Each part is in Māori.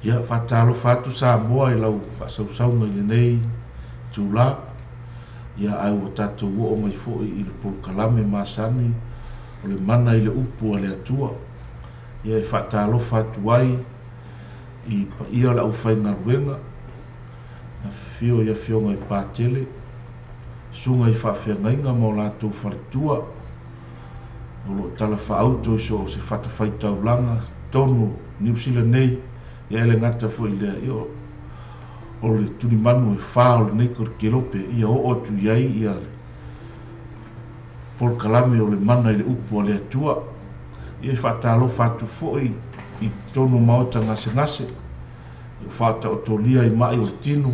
ia whatalofa atu Samoa i lau whasausauga i lenei tula ia au o tatou o mai fo'i i le polokalame masani o le mana i le upu a le atua ia e whaatalofa atu ai i ia la ufaigaluega na fio ia fioga i patele suga i fa'afeagaiga ma o latou faletua o loo tala fa'auto i so o se fatafaitaulaga tonu niusila nei ia ele gata fo'i lea ia o le tulimanu e fā o lenei kolokelope ia o'o atu iai ia polokalame o le mana i le upu a le atua ia i fa'atalofa atu fo'i i tonu maota gasegase ia fa'ataotolia i ma'i o le tinu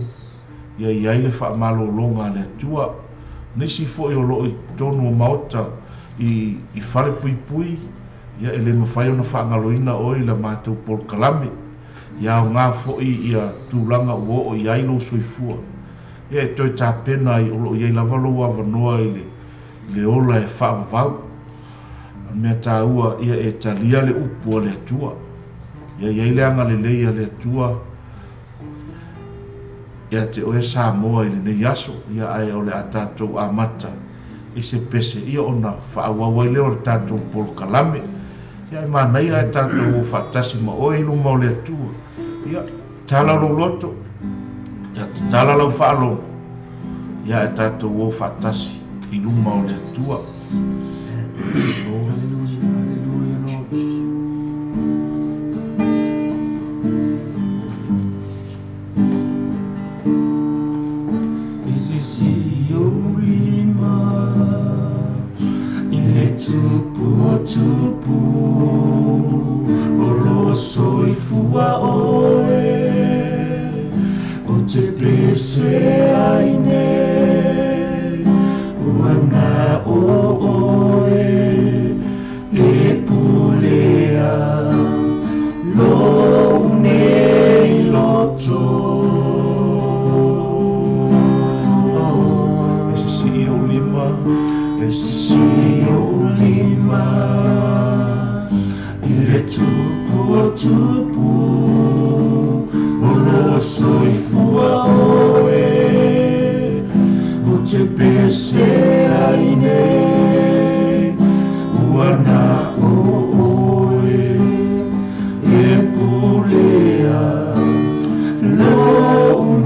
ia iai le fa'amalōloga a le atua nisi fo'i o lo'o i tonu o maota i fale puipui ia e le mafai ona fa'agaloina o i la matou polokalame ia aogā fo'i ia tulaga ua o'o i ai lou soifua ia e toe tapena ai o lo'o iai lava lou avanoa i le ola e fa'avavau mea tāua ia e talia le upu a le atua ia iai le agalelei a le atua ia te oe Samoa i lenei aso ia ae o le a tatou amata i se pese ia ona fa'auau ai lea o le tatou polokalame ia e manai ae tatou o fa'atasi ma oe i luma o le atua ia tala lou loto ia tatala lau fa'alogo ia e tatou o fa'atasi i luma o le atua tupu o lo soifua oe o te pese aine ua o oe e pulea lo nei loto ese si o lima ese si o lima ile tupu o lo soifua oe o te pese aine ua o oe e pulea lo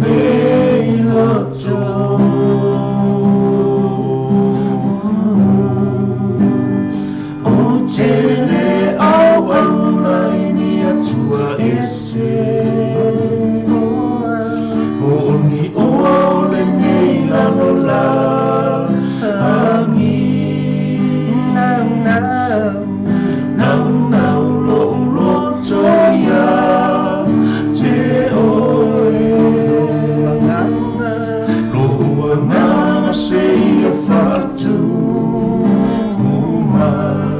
nei loto tele au au lai ni atua ese o ni o au le nei lano la ami nau lo toia te oe lo nganga se ia fatu mai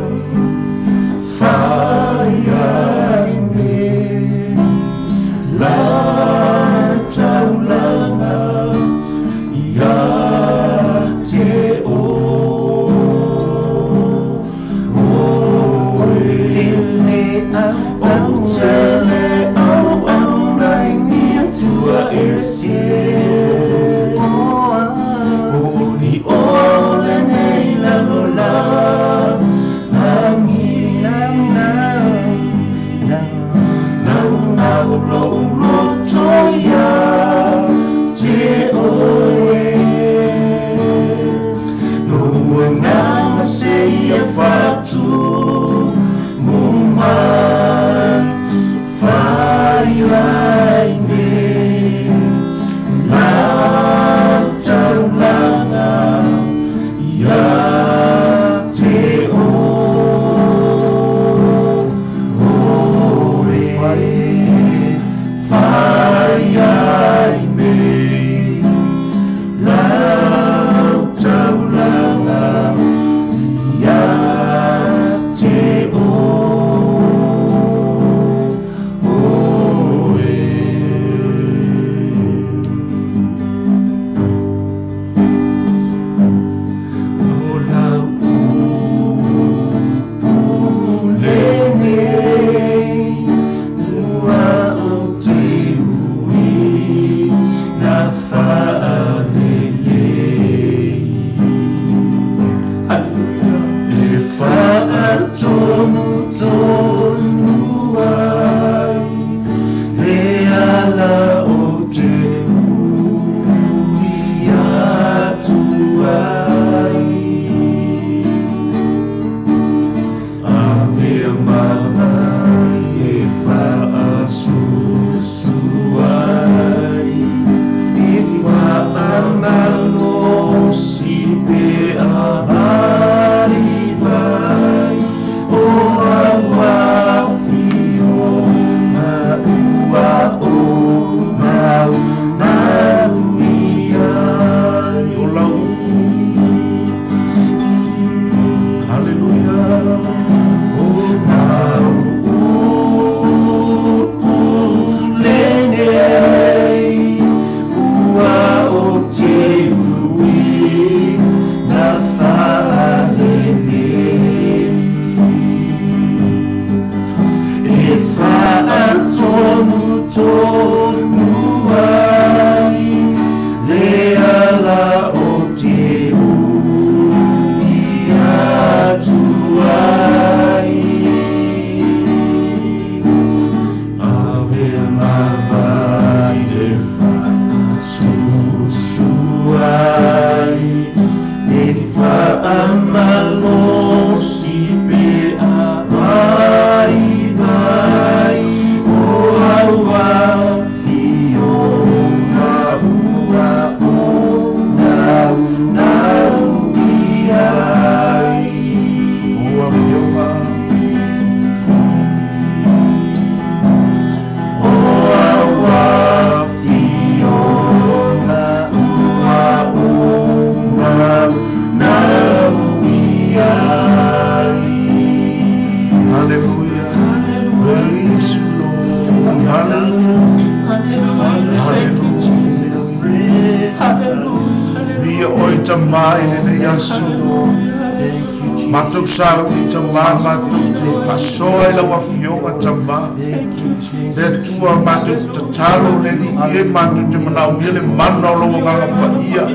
Matou sa ni tama matou te fasoe la wafionga tama le tua matou te talo le ni e matou te manau le mana lo nganga pa ia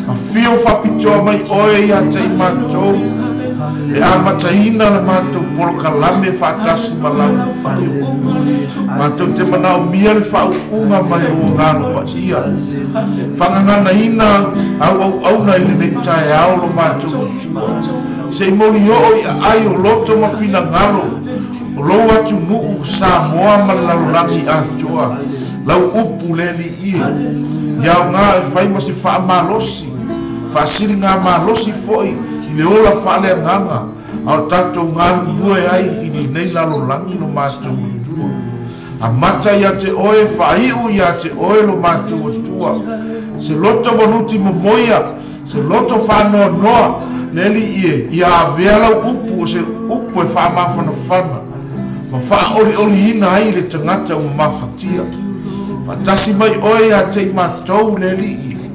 a fio fa pito mai oe ya te matou e ama taina le matou por kalame fa tasi malau fa matou te manau le fa unga mai lo nganga pa ia fanganga ina au na le ne tai au lo matou se moli o ai o loto ma fina ngalo o lo atu mu sa moa malalu laki atua lau upu le li i ya nga fai ma se fa malosi fa siri nga malosi foi le ola fa le nganga au tato ngan bue ai i di nei lalo langi no mato tua a mata ya te oe fa iu ya te oe lo mato tua se loto bonuti mo moia se loto fa no noa Neli ie ia vela upu se upu e fa mafana fana ma fa oli ina ai le tangata o mafatia fa tasi mai oi a te matou neli ie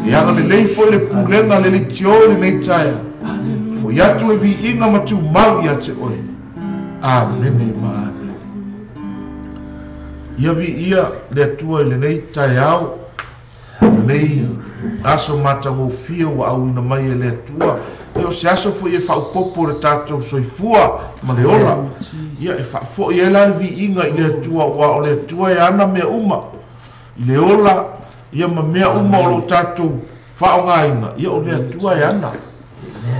ia le lei fo le pulenga le tio le nei taia fo ia tu e vi inga matu mau ia te oi amen ma ia vi ia le tua le nei taia nei aso mata mo fio wa au ina mai le tua e se aso foi e fa popo le tato soifua ma le ola ia e fa fo ia la vi inga le tua wa o le tua e ana me uma le ola ia ma me uma o tato fa o ngaina ia o le tua e ana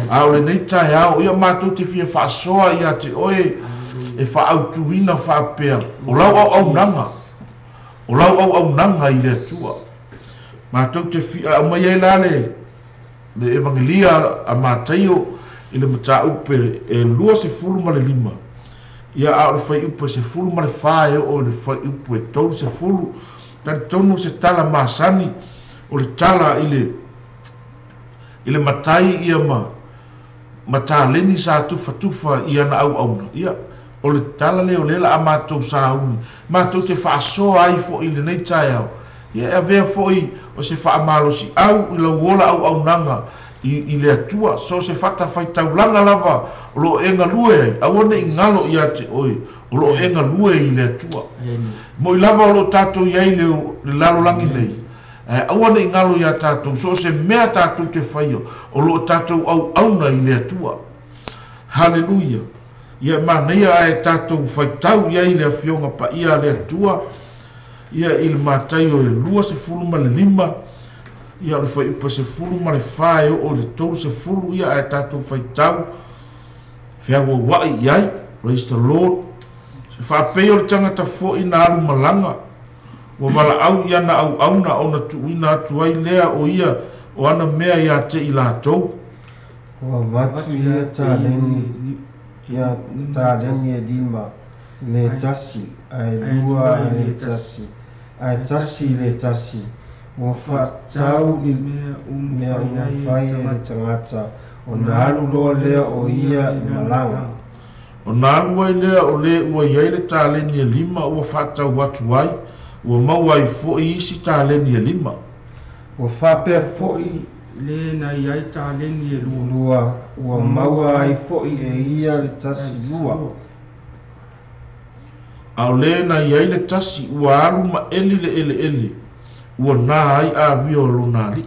a o le nei tai au ia matou te fia fa soa ia te oe e fa au tuina fa pea o lau au nanga i le tua matou te fia o mai e lale le evangelia a Mataio i le mata upe e lua se fulu ma le lima ia a le fai upe se fulu ma le fa e o le fai upe tolu se fulu tan tonu se tala masani o le tala i le matai ia mata leni sa tufa ia na au ia o le tala leo lela a matou sa uni matou te fa so ai fo i le nei tai au ia vea foi o se fa malosi au i la wola au nanga i le atua so se fata fai taulanga lava o lo enga lue au ne ngalo ia te oi o lo enga lue i le atua mo i lava o lo tato ia i le lalo langi nei au ne ngalo ia tato so se mea tato te fai o lo tato au na i le atua haleluia ia manaia e tatou faitau ia i le afioga paia le atua ia i le matai o le 2.5 ia o le faiupa 10.5 e o le 3.10 ia e tatou faitau feauauaʻi i ai. Praise the Lord. Se whaapei o le tangata fo'i na alu malanga. Wa wala au ia na au na o na tuina atu ai lea o ia o ana mea ia te i lātou. Wa watu ia tāleni e lima le tasi, ai lua le tasi, ai tasi le tasi. Wa whatau i mea umawhai e le tangata o na alu loa lea o ia i malanga. O nā ua i lea o le ua iai le tāleni e lima ua whatau atu ai, ua mau ai fo'i isi tāleni e lima. Ua whapea fo'i le na iai tāleni e lua, ua mau ai fo'i e ia le tasi lua. Au le na iai le tasi ua alu ma eli le ele, ua nā ai a vio luna li.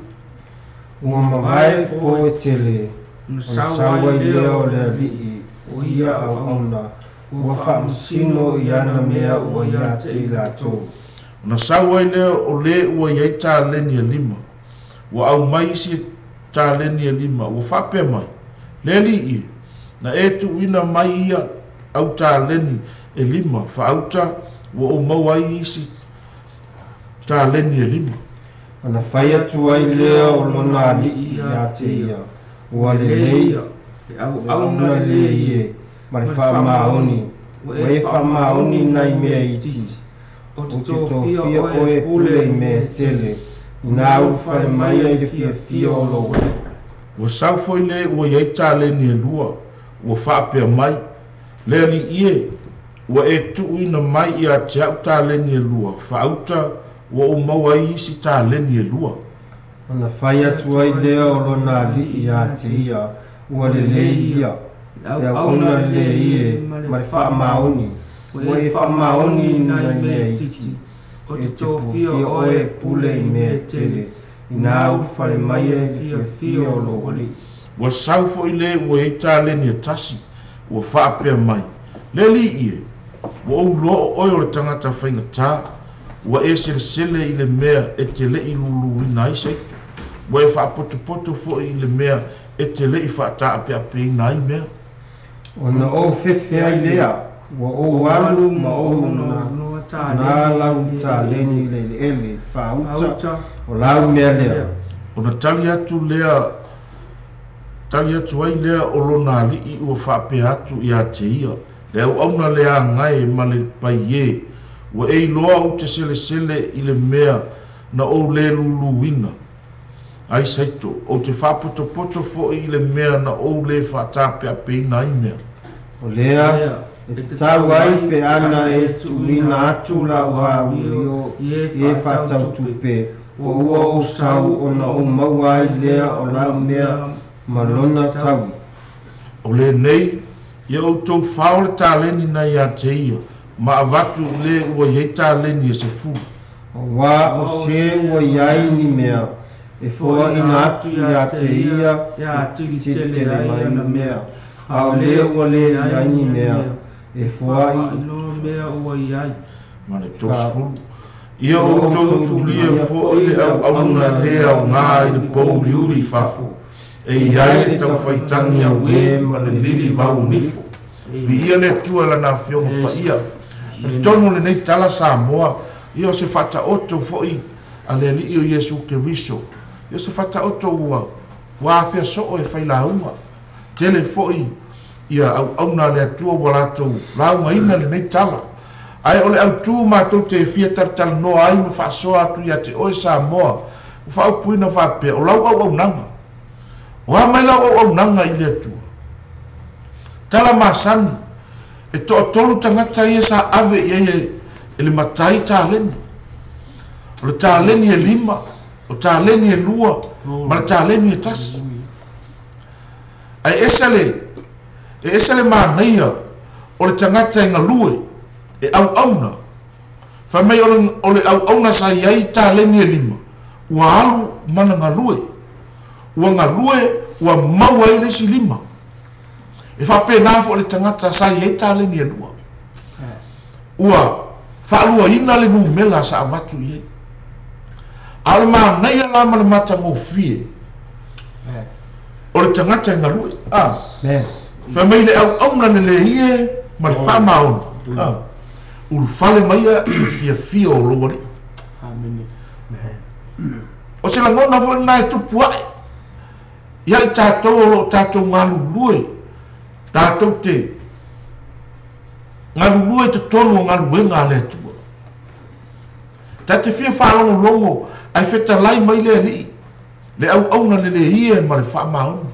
Ua mawai po e tele, o sawa i lea o le ali'i. O ia au auna, ua whamasino i ana mea ua ia te i lātou. Na sawa i lea o le ua iai tāleni e lima, ua au mai isi tāleni e lima, ua whapea mai. Le li i, na e tu ina mai ia au tāleni e lima, whaauta ua o mau ai isi tāleni e lima. Ana whai atu ai lea o lona li i a te ia, ua le lei, au na le ie, ma le whamaoni, ua e whamaoni nai mea i titi. O te tōwhia o e pule i mea tele, nā uwhare mai ai le fia o loa. Ua saufo i le ua iai tāleni e lua, ua whapea mai, lea li ie, ua e tuuina mai i a te au tāleni e lua, whaauta ua o mau ai isi tāleni e lua. Ana whai atu ai lea o lona li i a te ia, ua le ia, le auna le ie, ma le whaamaoni, ua e whaamaoni nai mea i titi, o te tōwhia o e pule i mea tele, i nā uwhare mai e fia o lowoli. Ua saufo i le ua e tāleni e tasi, ua whaapea mai. Le li ie, ua au loo oi o le tangata whaingatā, ua e sele i le mea e te le i lulu i nai seitu, ua e whaapoto fo i le mea e te le i whaata ape ape i nai mea. Ona o whewhea i lea, ua o walu ma o nā lau tāleni le ele, whaauta o lau mea lea. Ona tali atu lea, tali atu ai lea o lona li i ua whaapea atu i a te ia, le au auna lea ngai ma le paie, ua e loa o te sele i le mea na o le luluina. Ai saito, o te whapoto fo i le mea na o le whaatape a peina i mea. O lea, e te tau ai pe ana e tuina atu la ua urio e whatau tupe, o ua o sau o na o maua ai lea o lau mea malona tau. O le nei, ia o tau whaore tāleni na ia te ia, ma avatu le ua iei tāleni e se fu. O wā o se ua iai ni mea, e fua ina atu i a te ia, tele mai na mea. Au le ua le iai ni mea, e fua ino mea ua iai. Mane toskulu. Ia o tau tulia fo i le au na lea o ngā i le pou liuri fafu. E iai le tau whaitangi au e ma le lili vau nifo. Vi ia le tua la na fionga pa ia. Tono le nei tala sa moa, ia o se whata oto fo i a le li o Yesu ke riso. Ia se whata oto ua, wāwhia so e whailaunga. Tele fo i, ia au na le atua walatou, launga ina le nei tala. Ai ole au tū mātou te fia tartala noa ai ma whaasoa atu ia te oe sa moa. Whao puina whapea, o lau au nanga. O amai lau au nanga i le atua. Tala masani, e to tolu tangata ia sa ave ia e le matai tāleni. O le tāleni e lima, o tāleni e lua, ma le tāleni e tasi. Ai esale mānaia o le tangata e ngalue, e au auna. Whamei o le au auna sa iai tāleni e lima, ua alu mana ngalue. Ua ngalue, ua maua i lesi lima. e whapena fo le tangata sa i tale ni alua ua whaalua ina le mumela sa avatu i alma nei ala ma le mata ngofie o le tangata ngarue fa mai le au na le hie ma le whamaon ul fale maia i fio lo wali o se la ngona fo na tupu ai ia tātou lo tātou ngalului tātou te ngalului te tonu ngaluenga le tua ta te fia whalongo longo ai feta lai mai le li le au na le hie ma le whamaon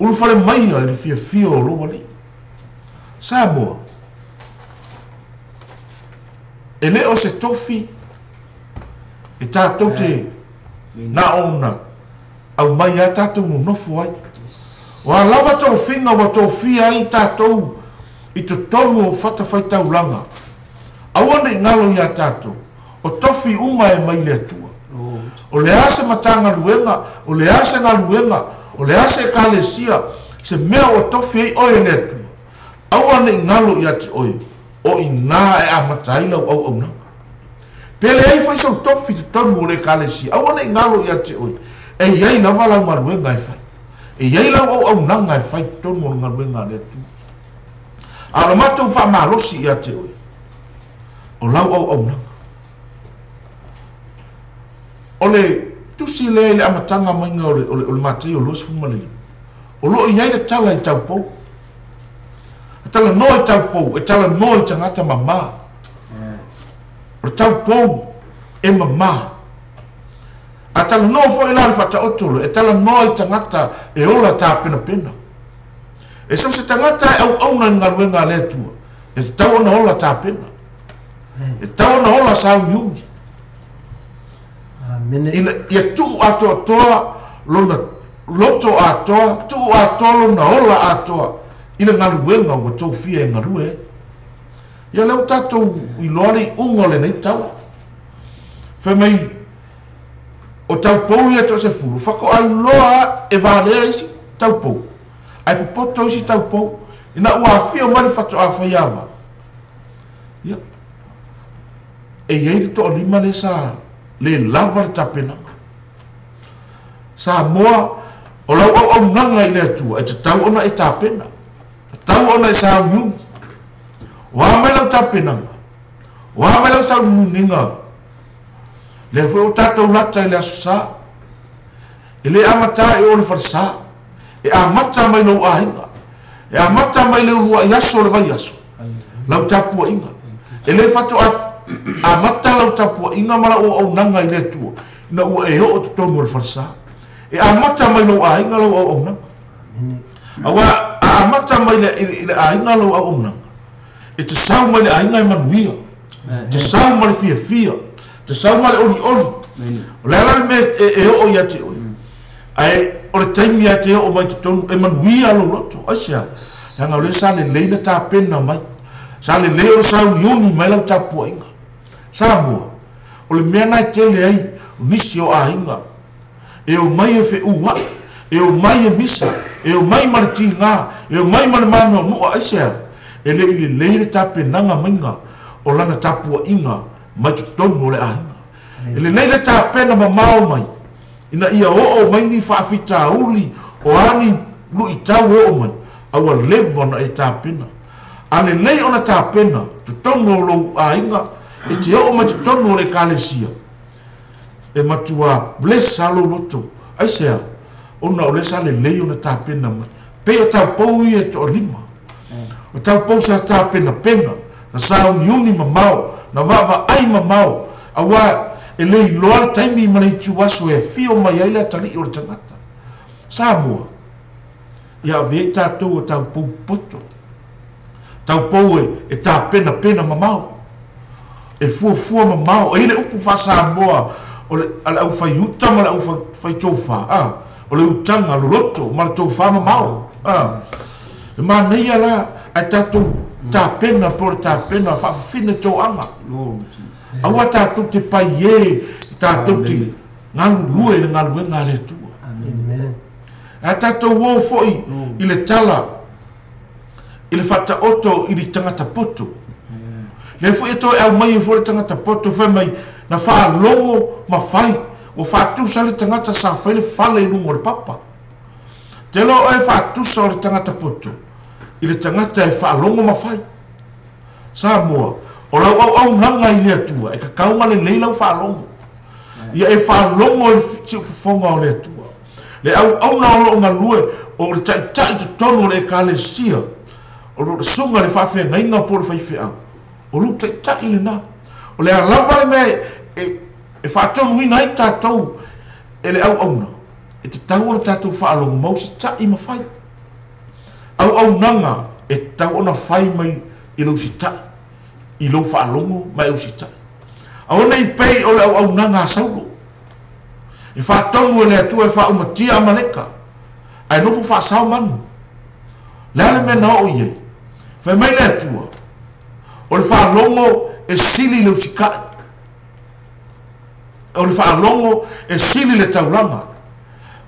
ulu fale mai le fia o lo wali sa moa e le o se tofi e tātou te na ona au mai a tātou nofo ai wa lava tau finga wa tau fia ai tātou i to tonu o whata whai tau langa awane ngalo i a tātou o tofi unga e mai le atua o le ase matanga luenga o le ase nga luenga o le ase kalesia se mea o tofi ai oe le atua awane ngalo i ati oe o i ngā e a mataila au nanga pele ai fai sau tofi te tonu o le kalesia awane ngalo i ati oe e iai na wala ngaluenga e fai e iai lau au nanga e fai tonu o ngaluenga le atua ala matou wha malosi i ate oe o lau au nanga o le tusi le amatanga mainga o le matei o losi fumalili o lo i iai le tala i tau pou e tala no i tau pou e tala no i tangata mama o le tau pou e mama a tala no fo i lari fata otolo e tala no i tangata e ola ta pena pena e so se tangata e au na ngaruenga le tua e tau na ola ta pena e tau na ola sa yungi ina ia tu ato toa lona loto atoa tu ato lona ola atoa ina ngaruenga o tau fia e ngarue ia leo tatou i lori ungo le nei tau fe mai o tau pou ia to se furu whako ai loa e vālea isi tau pou ai popoto isi tau pou ina ua fia mani whato a whaiawa ia e iei to o lima le sa le lava le tapenanga sa moa o lau au nanga i le atua e te tau ona e tapena tau ona e sa miu o amai lau tapenanga o amai lau sa muninga le foi o tatou lata i le aso sa e le amata e o le farsa e amata mai lau ahinga e amata mai le rua i aso le vai aso lau tapua inga e le fato amata lau tapua inga mala o au nanga i le atua ina ua e ho o tutonu le farsa e amata mai lau ahinga lau au nanga awa amata mai le ahinga lau au nanga e te sau mai le ahinga i manuia te sau mai le fia fia te sau mai oli o le ala me e o ia te oi ai o le taimi ia te o mai te tonu e manuia lo roto asia hanga o le sa le leina ta pena mai sa le leo o sa unioni mai lau tapua inga sa mua o le mea nai te le ai o nisi o ahinga e o mai e fe ua e o mai e misa e o mai mariti ngā e o mai marimano nua asia e le ili leile ta penanga mainga o lana tapua inga mai tu tonu le ahinga ele nei le ta pena mamao mai ina ia o mai ni whaafita uli o ani lu i tau o mai awa levo na e ta pena ane nei ona ta pena tu tonu lo ahinga e te o mai tu tonu le kalesia e matua blessa lo loto aisea ona o le sa le lei ona ta pena mai pe o tau pou i e to lima o tau pou sa ta pena pena na sa uniuni mamao na vava ai mamao awa e lei loa taimi mana tu waso e fio mai ai la tali o tangata sa mua ia ve tatou o tau pou poto tau pou e ta pena pena mamao e fua mamao e le upu fa sa moa o le ala u fai uta ma la u fai tofa o le utanga lo loto ma le tofa mamao e ma nei ala ai tatou ta pena por ta pena fa fine to anga awa tatou te pai e tatou te ngalu lue le ngalu ngale tu amen a tatou wo foi i le tala le fata oto i li tangata poto le fu e to e au mai fu le tangata poto fa mai na fa longo ma fai o fa tu sa le tangata sa fa le fale lungo le papa te lo e fa tu sa le tangata poto i le tangata e fa longo ma fai sa mo o la au nanga i le tua e ka kaunga le leila fa longo ia e fa longo le fonga o le tua le au na lo nga lue o le tai tu tono le ka le sia o lo sunga le fa fe ngainga por fa fe au o lu tai le na o le lava le me e fa tonu ina i tatou e le au na e te tau o le tatou fa longo mau si tai ma fai au nanga e tau ona fai mai i lo si tai i lo fa longo mai o si tai au nei pei o le au nanga saulo e fa tonu le atu e fa umatia maleka ai no fa sa man la me na o ye fa mai le atu o le fa longo e sili le sika o le fa longo e sili le taulanga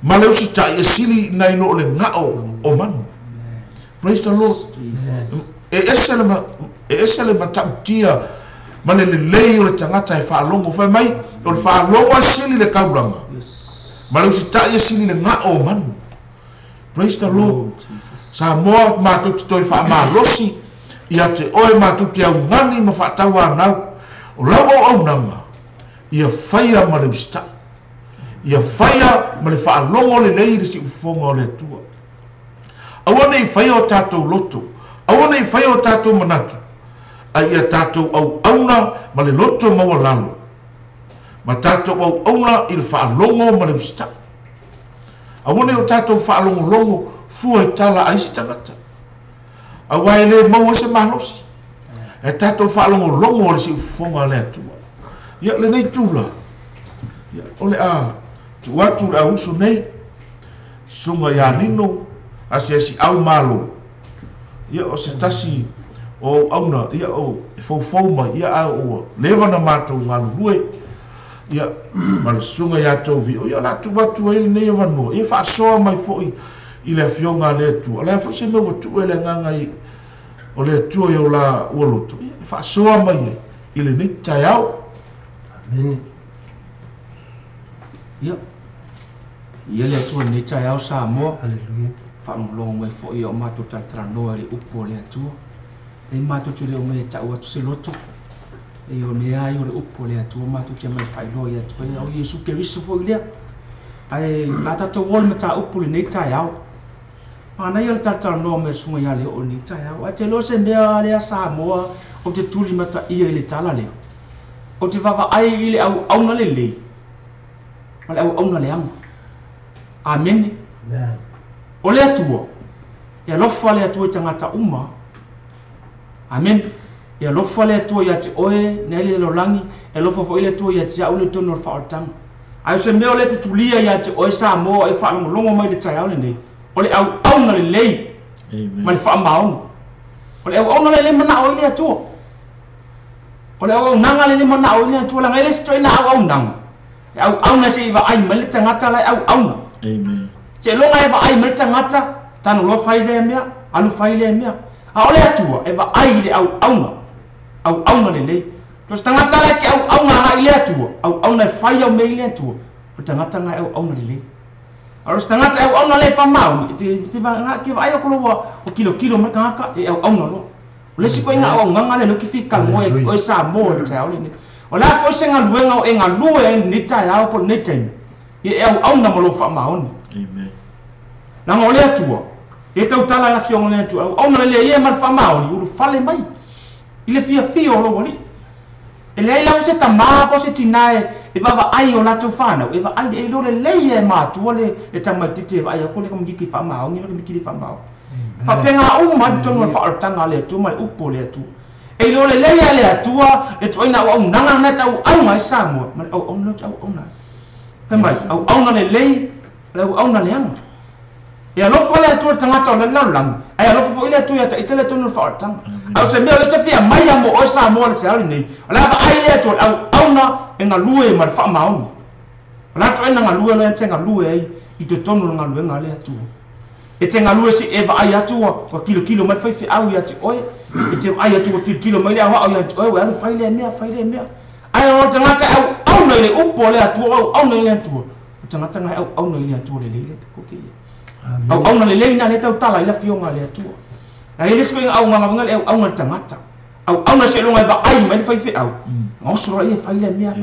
ma le sita e sili nai no le ngao o man praise the Lord e esele ma tautia ma le lei o le tangata e fa longo fa mai o le fa longo e sili le kaulanga ma le sita e sili le ngao o man praise the Lord sa moa ma tu toi fa ma losi ia te oe ma tu te au ngani ma fa tawa nau o lau au nanga ia faia ma le sita ia faia ma le fa longo le lei le si ufonga o le tua awana i faia o tatou loto awana i faia o tatou manatu a ia tatou au auna ma le loto maua lalo ma tatou au auna i le fa longo ma le sita awana i o tatou fa longo longo fua i tala aisi tangata awa ele mau se malos e tatou fa longo longo le si ufonga le atua ia le nei tula ia ole a tu atu a usu nei sunga ya nino asi au malo ia o se tasi o auna ia o fofoma ia a o leva na mato ngalue ia mal sunga ya to vi o ia la tu batu ele nei vano e fa so mai foi i le fionga le tu ala fa se no tu ele nganga i o le tu o la o loto e fa so mai i le nei taiao amen ia le tu nei taiao sa mo haleluya fa ngolong mai fo i o mato tatrano le upo le tu e mato tu le o me ta o tu se loto e o ne ai o le upo le tu mato ke mai fai lo ia tu o Yesu ke riso fo ile ai ata to wol mata upo le nei taiao ana ia tatrano me sunga ia le o nei taiao a te lo se mea le sa mo o te tuli mata ia le tala le o te vava ai ile au na le le ale au na le am amen o le atua ia lofa le atua tangata uma amen ia lofa le atua ia te oe na ile lolangi e lofa fo ile atua ia te au le tono faotang ai se meo le te tulia ia te oe sa mo e fa longo mai le tai au le nei o le au na le lei amen ma le fa maon o le au na le le mana o ile atua o le au nanga le mana o ile atua la ngai le na au nanga au na se va ai mai tangata la au na amen se longa e va ai mai tangata tanu lo fai le mea alu fai le mea a ole atua e va ai le au na le to tangata la ke au na ai le atua au na fai au mai le atua o tangata nga au na le a tangata au na le fa mau te va nga ke vai ko lo o kilo ma kanga e au na lo le si ko nga au nga le lo ki fi kal mo e sa mo te au le o la ko se nga luenga o nga lue ni tai au po ni tem e au na mo lo fa mau amen na ngole atua e tau tala la fiong le atua au na le ye mal fa mau ni u fale mai ile fia lo wali e le la se tama po se tinae e va ai o la to fana e va ai e lo le ye ma tu le e tama tite va ai ko le kom ki fa mau ni lo ki fa mau fa penga ma to no fa tanga le tu mai upo le tu e lo le le atua e to ina au nanga na tau au mai samo ma au no au na pe mai au na le au na le anga ia lo fole atu tangata o le laulang ai lo fo ile atu ia ta itele tonu fa tang au se me le te fia mai mo o sa mo le tsari nei la ba ai le atu au na e nga lue ma fa maun la to ina nga lue le te nga lue ai i te tonu nga lue nga le atu e te ngalue si e vai atu wa kilo mai fai au ia te oe e te ai atu tilo mai le au ia te oe wa alu fai le mea ai o tangata au nei le upo le atu au nei le atu tangata ngai au nei le atu le te koki au nei le ina le tau tala ila fionga le atu ai le skoinga au nganga le au ngai tangata au na se longa ba ai mai fai au ngosora ia fai le mea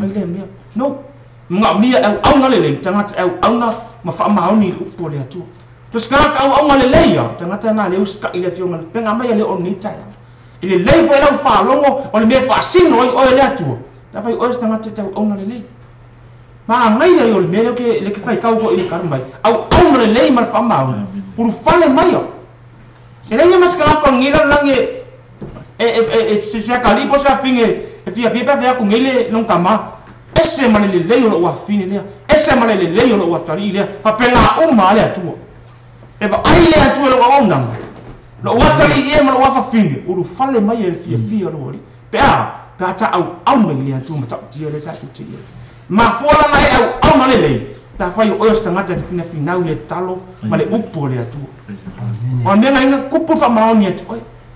no nga mia au na le tangata au na ma fa maoni upo le atu to skaka au ngale leia tangata na le uska ile fionga penga mai le on ni tai ile lei foi lau fa longo o le me fa sino o le atu ta fai o tangata tau au ngale lei ma ngai le o le me le ke fai kau ko ile karmai au ngale lei ma fa maoni puru fale mai o ele nya maskala ko ngira lange se kali po sa finge e fia pa ku ngile non kama ese male le lei o wa fine le ese male le lei o wa tari le pa pela uma le atu e ba ai le atu lo wa onda lo wa tari e ma lo wa fa fine uru fale mai e fia lo ri pe ta au mai le atu ma ta ti le ta ti ma fola mai au male le ta fai o sta ngata te fina finau le talo ma le upo le atu o me nga kupu fa maoni atu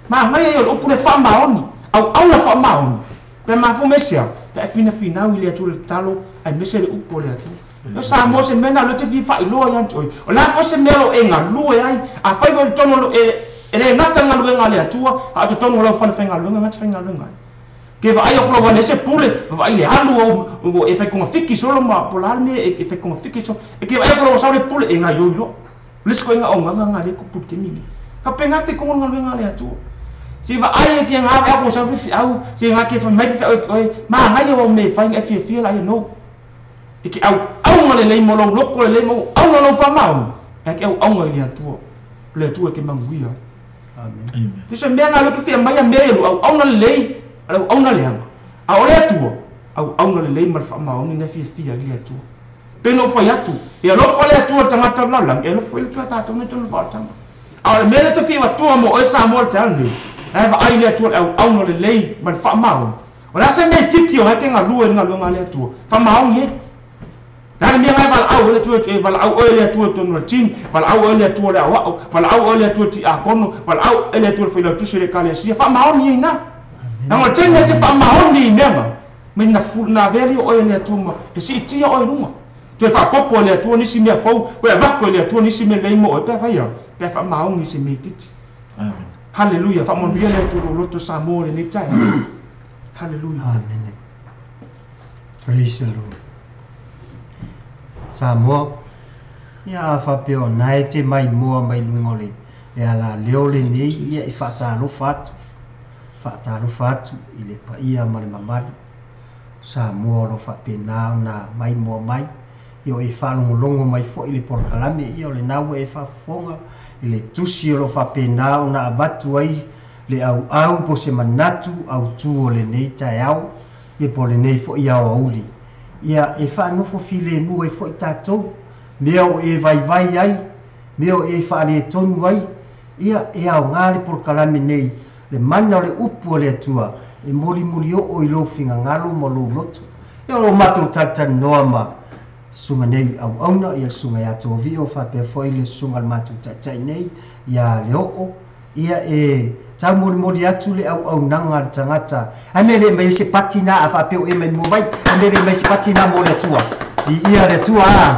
ma mai yo upo le fa maoni au la fa maoni pe ma fu mesia ta fina ile atu le talo ai mese le upo le atu no sa mo se mena lo te vi fa ilo ya atu o la fo se melo e nga lu e ai a fai vo tono e ngata nga lu nga le atu a to tono lo fa nga lu nga fa nga lu nga ke va ai ko va se pule va ile halu o e fa con fiki solo ma polarme e fa con fiki so e ke vai ko sa le pule e nga yo le sko nga o nga le ko putte mini ka penga fi con nga le atu si va ai ke nga ko sa fi au si nga ke fa mai fi ma nga yo me fa nga fi la no e ke au nga le mo lo ko le mo au lo fa ma e ke au nga le atu ke manguia amen ti se me nga lo ke fi mai ya me au nga le au na le a ore atu au na le mar fa ma oni na fi le atu pe no foi atu e lo foi le atu tangata la e lo foi le atu ta no tonu fa tanga a me le te fi wa tu mo o sa mo ta ni e va ai le atu au na le mar fa ma o la se me tiki o ke nga lu nga le atu fa ma oni dan mi ngai val au le atu e val au le atu tonu tin val au le atu le wa val au le atu ti a kono val au le atu foi le tu se le kale si fa ma oni na na o tenge te pa mahoni mema me na veli o ele tuma e si tia o numa tu fa popo le tu ni si me fo o e va ko le tu ni si me le mo pe fa ya pe fa mahoni si me titi amen hallelujah fa mo bien le tu lo to samore ni tai hallelujah amen praise the lord samo ya fa pe o nai te mai mo mai lungole le ala leole ni ia fa ta no fat fatalo fatu ile pa ia male mamadu sa moro fa pena na mai mo mai yo e fa longo mai fo ile por kalame ia le nawe e fa fonga ile tusi lo fa pena na batu ai le au po se manatu au tu le neita yao e po le nei fo ia o uli ia e fa no fo file nu e fo tato meo e vai ai meo e fa le tonu ai ia e au ngale por kalame nei le mana le upu le atua e moli o ilo finga ngalo mo lo loto e o mato tata noama sunga nei au auna ia sunga ya to vio fa pe foi le sunga mato tata nei ia le o ia e ta moli atu le au nanga tangata amele mai se patina afa pe o e mai mo vai amele mai se patina mo le atua ia le atua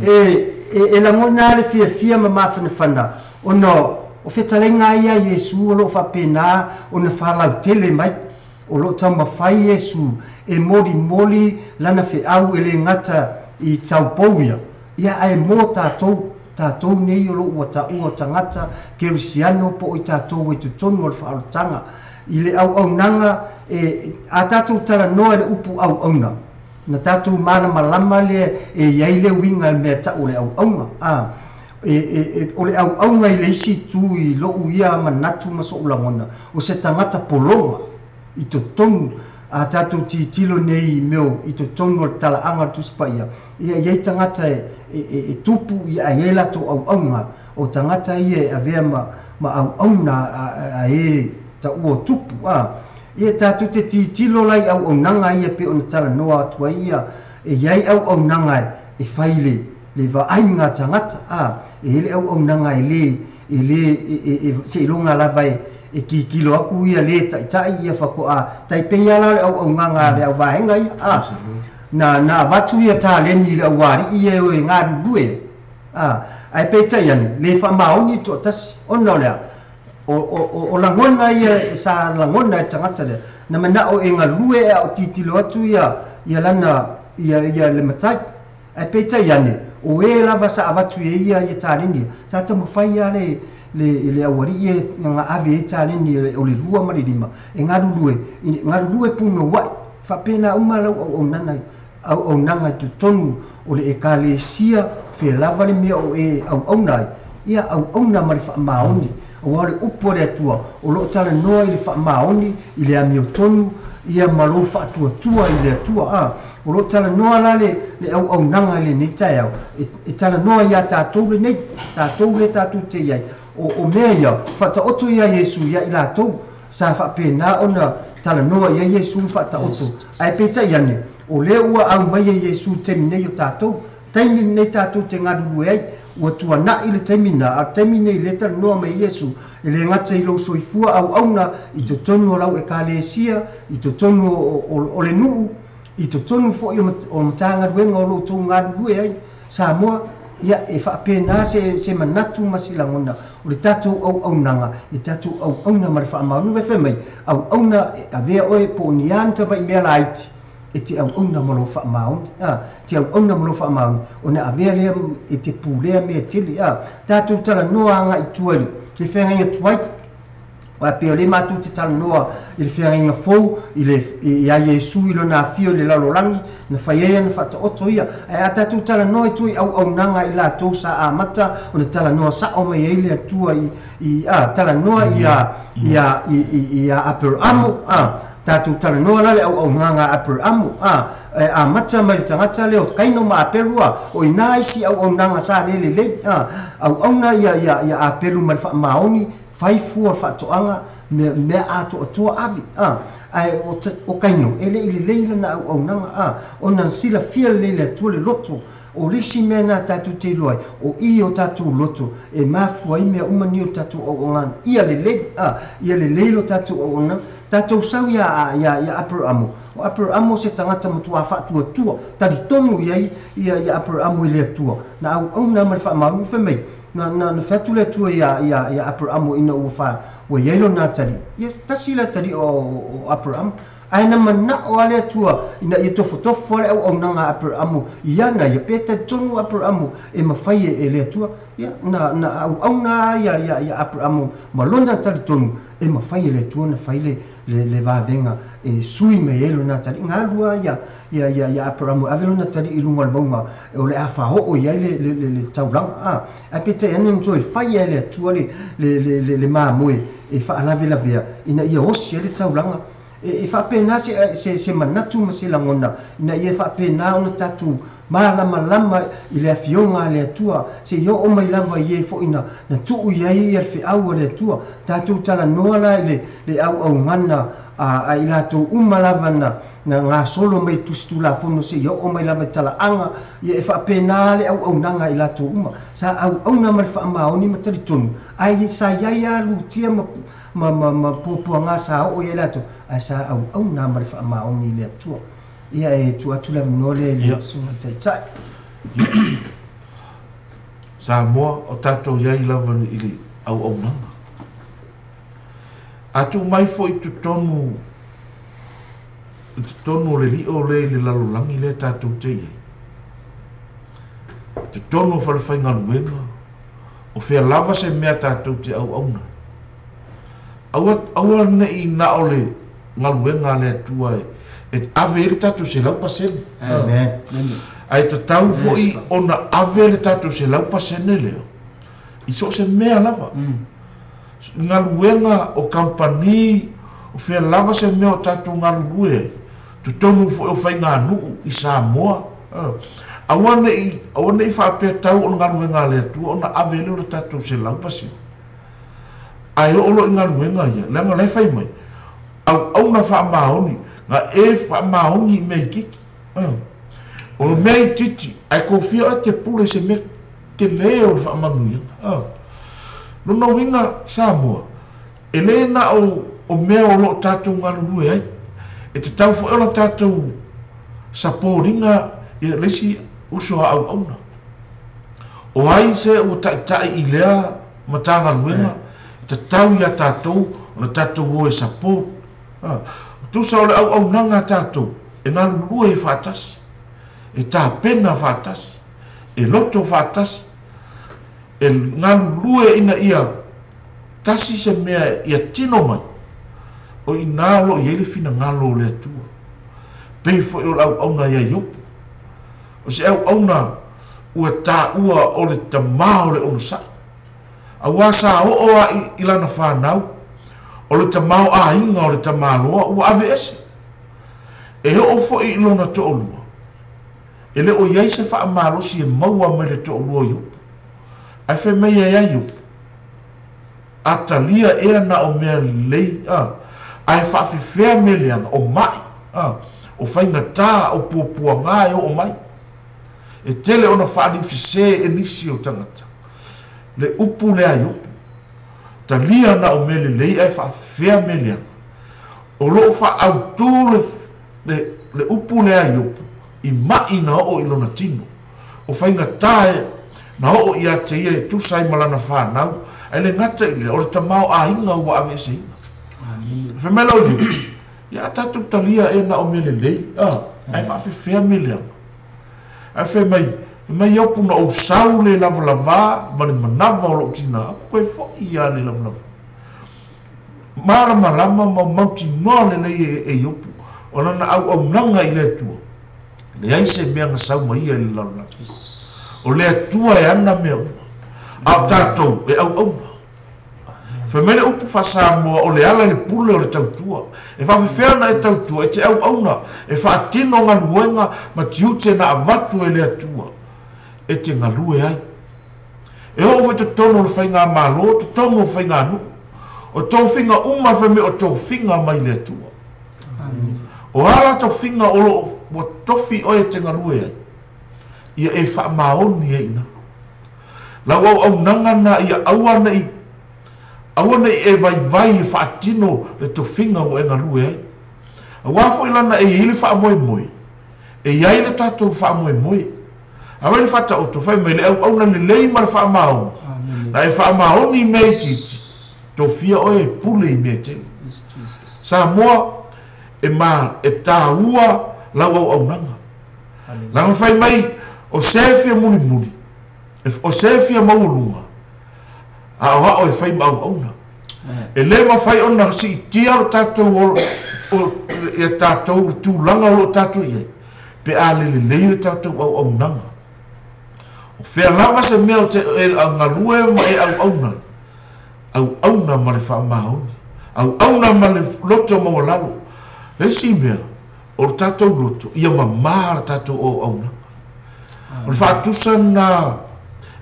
e la mona le fia ma fana ono o fetalenga ia Yesu lo fa pena o na fala tele mai o lo tama fai Yesu e moli lana fe au ele ngata I tau pouia ia ai mo tatou nei o lo ua tangata kerisiano po I tatou e tutonu o le whaalatanga I le au nanga a tatou tala noa le upu au na tatou mana malama le e iai le winga mea tau le au o le au ngai le isi tu I lo uia manatu maso ulangona o se tangata polonga I totonu a tatou titilo nei meo I totonu o le talaanga tuspaia ia iai tangata e tupu ia iai lato au o tangata ia avea ma au na e ta ua tupu ia tatou te titilo lai au nanga ia pe ona tala noa atua ia e iai au nanga e faile le va ai nga tangata ele au nanga ele se longa la vai e kilo aku ia le tai ia fako tai peia la au nganga le au vaenga ia na watu ia ta le ni le wari ia o nga due ai pe tai le fa maoni to tas ona le o la ngona ia sa la ngona tangata le na mana o enga lue o titilo atu ia lana ia le matai ai pe tai o e lava sa avatu ia talini sa tamu fai le awari ia nga ave talini o le lua ma le lima e ngadulue puno wa fa pena umala o nana o nanga tu tonu o le ekalesia fe lava le mea o e au nai ia au na ma le fa maoni o le upo le atua o lo tala noa i le fa maoni i le amio tonu ia malo fa tua i le atua o lo tala noa la le au nanga le nei tai au e tala noa ia tātou le nei tātou le tātou te iai o mea ia whata oto ia Yesu ia i lātou sa wha pēnā ona tala noa ia Yesu whata oto ai pēta iane o le ua au mai ia Yesu temi nei o tātou taimi nei tātou te ngadulu ai ua tua na i le taimina a taimina i le tala noa mai Yesu e le ngata i lo soifua au na i to tonu o lau e kālesia i to tonu o le nuu i to tonu fo o matanga duenga o lo tō ngadulu ai sa moa ia e fa pena se manatu masilangona o le tatou au nanga i tatou au na ma le fa maunu me femai au na avea oe po ni anta vai mea laiti e te au na mo lo fa maunu te au na mo lo fa maunu ona avea le e te pulea me tili tatou tala noa anga i tuari le fenga tuai wa pe le matu te tala noa i le fenga fou i le ia Yesu i lo na fio le lalolangi na faia na fata oto ia ai tatou tala noa i tui au nanga i la tou sa amata ona tala noa sa o mai ele atua i tala noa ia Abraham tatou tala noa la le au nganga Abraham mata mai tangata le o kaino ma perua o ina isi au nanga sa le au na ia apelu mal fa maoni fai fua fa toanga me ato atua avi ai o kaino ele leila na au nanga ona sila fia le tu le loto o lisi mena tatu te loi o i o tatu loto e mafu ai me umani o tatu o ngan ia le leilo tatu o ngan tatu sau ia Abraham o Abraham se tangata mutua fa tua tali tomu ia Abraham ile tua na au na mal fa ma fa mai na fatu le tua ia Abraham ina u fa o yelo na tali ia tasila tali o Abraham ai na mana o ale tua ina i tofo le au nanga Abraham ia na ia peta tonu Abraham e mafai e le tua ia na au na ia Abraham malonda tali tonu e mafai le tua na fai le va venga e sui me elo na tali ngalua ia Abraham avelo na tali i lunga bonga o le afa ho ia le taulang a peta ene ntoi fai le tua le mamoe e fa ala vela vea ina ia osi le taulanga e fa pena se manatu masilangona ina ia fa pena ona tatu malama i le afionga le atua se yo o mai lava ie fo ina na tu ia ia fe au le atua tatu tala noa la le au ngana a ila to umalava na nga solo mai tustula fono se yo o mai lava tala anga ia fa pena le au nanga ila to uma sa au na mal fa maoni matari tonu ai sa ia lutia ma puanga sa o ia lato asa au na mal fa maoni le atua ia e tu atula nole le suna tai sa mo o tato ia i lava ili au nanga atu mai foi tu tonu le li o le lalolangi le tato te ia tu tonu fa le fainga luenga o fea lava se mea tato te au na aua nei na ole ngaluenga le tua e ave le tatu se lau pasene ai tatau foi ona ave le tatu se lau pasene leo i so se mea lava ngaluenga o kampani o fea lava se mea o tatu ngalue tu tonu foi o fainga nuu i Samoa aua nei fa pe tau o ngaluenga le tua ona ave le tatu se lau pasene ai o lo ngaluenga ia langa le fai mai au na fa maoni nga e fa maoni me kiki O mei titi, ai kofia te pule se me te leo fa manuia. Luna winga Samoa. E le na o mea o lo tatou ngalului ai. E te tau fo ona tatou saporinga i lesi uso au auna. O ai se o tai i lea matanga luenga. Te tau ia tatou, o na tatou o e sapot. Tu sa ole au nanga tatou. E ngalului e fatasi. E tā pena fatasi. E loto fatasi. E ngalului ina ia tasi se mea ia tino mai. O i nalo i ele fina ngalo le atua. Pei fo o lau auna ia iopu. O se au auna ua tā ua o le tamao le ono sai. A wasa o oa i lana whanau. O le tamao a inga o le tamaloa ua ave ese. E ho o fo i ilona to o lua. E le o iai se wha amalosi e maua me le to o lua iopu. Ai fe mea ia iopu. A talia ea na o mea lei. Ai whaafewhea me leanga o mai. O whainga tā o puapua ngai o mai. E tele ona whaani fise e nisi o tangata. Le upu lea iopu. Talia na o mea lei ai whaafewhea me leanga. O loo wha au tū le upu lea iopu. I mai na o ilona tino. O whainga tā e na o ia te ia e tusai malana whanau. Ai le ngata i le o le tamao a inga ua ave se inga. Whemela o liu. Ia tatu talia e na o mele lei. Ai whaafewhea me leanga. Ai whemai opu na o sau le lava lava. Mane manawa o lo tina. Aku koe fo ia le lava lava. Mara malama ma mauti noa le lei e opu. O nana au nanga i le atua. Le aise mea nga sau ma ia le lava lava. O le atua e ana mea una. Au tātou e au. Whamele upu whasamoa o le ala le pule o le tautua. E whawhiwhea na e tautua, e te au auna. E whaatino ngā luenga ma tiute na avatu e le atua. E te ngā lue ai. E ho te tono le whainga malo, te tono le whainga anu. O tau whinga uma whame o tau whinga mai le atua. O ala tau whinga o tofi o e te ngā lue ai. Ia e whaamaoni e ina. Lau au nanga na ia awana i e vai e whaatino le to whinga o e ngā rue ai. A wafo i lana e hili whaamoe moe. E iai le tātou whaamoe moe. A wale whata o to whai mei le au na le lei mara whaamao. Na e whaamao ni mei titi. To fia o e pule i mea tele. Sa moa e ma e tā ua lau au nanga. Langa whai mai o sefia muni. O sefia maulunga. A o e whai mau auna. E le ma whai ona si tia o tātou o e tātou tūlanga o tātou iei. Pe a le le tātou au nanga. O whea lava se mea o te ngā rue ma e au auna. Au auna ma le wha maoni. Au auna ma le loto ma walalo. Le si mea o tātou loto. Ia ma maa tātou o auna. O le whaatusa na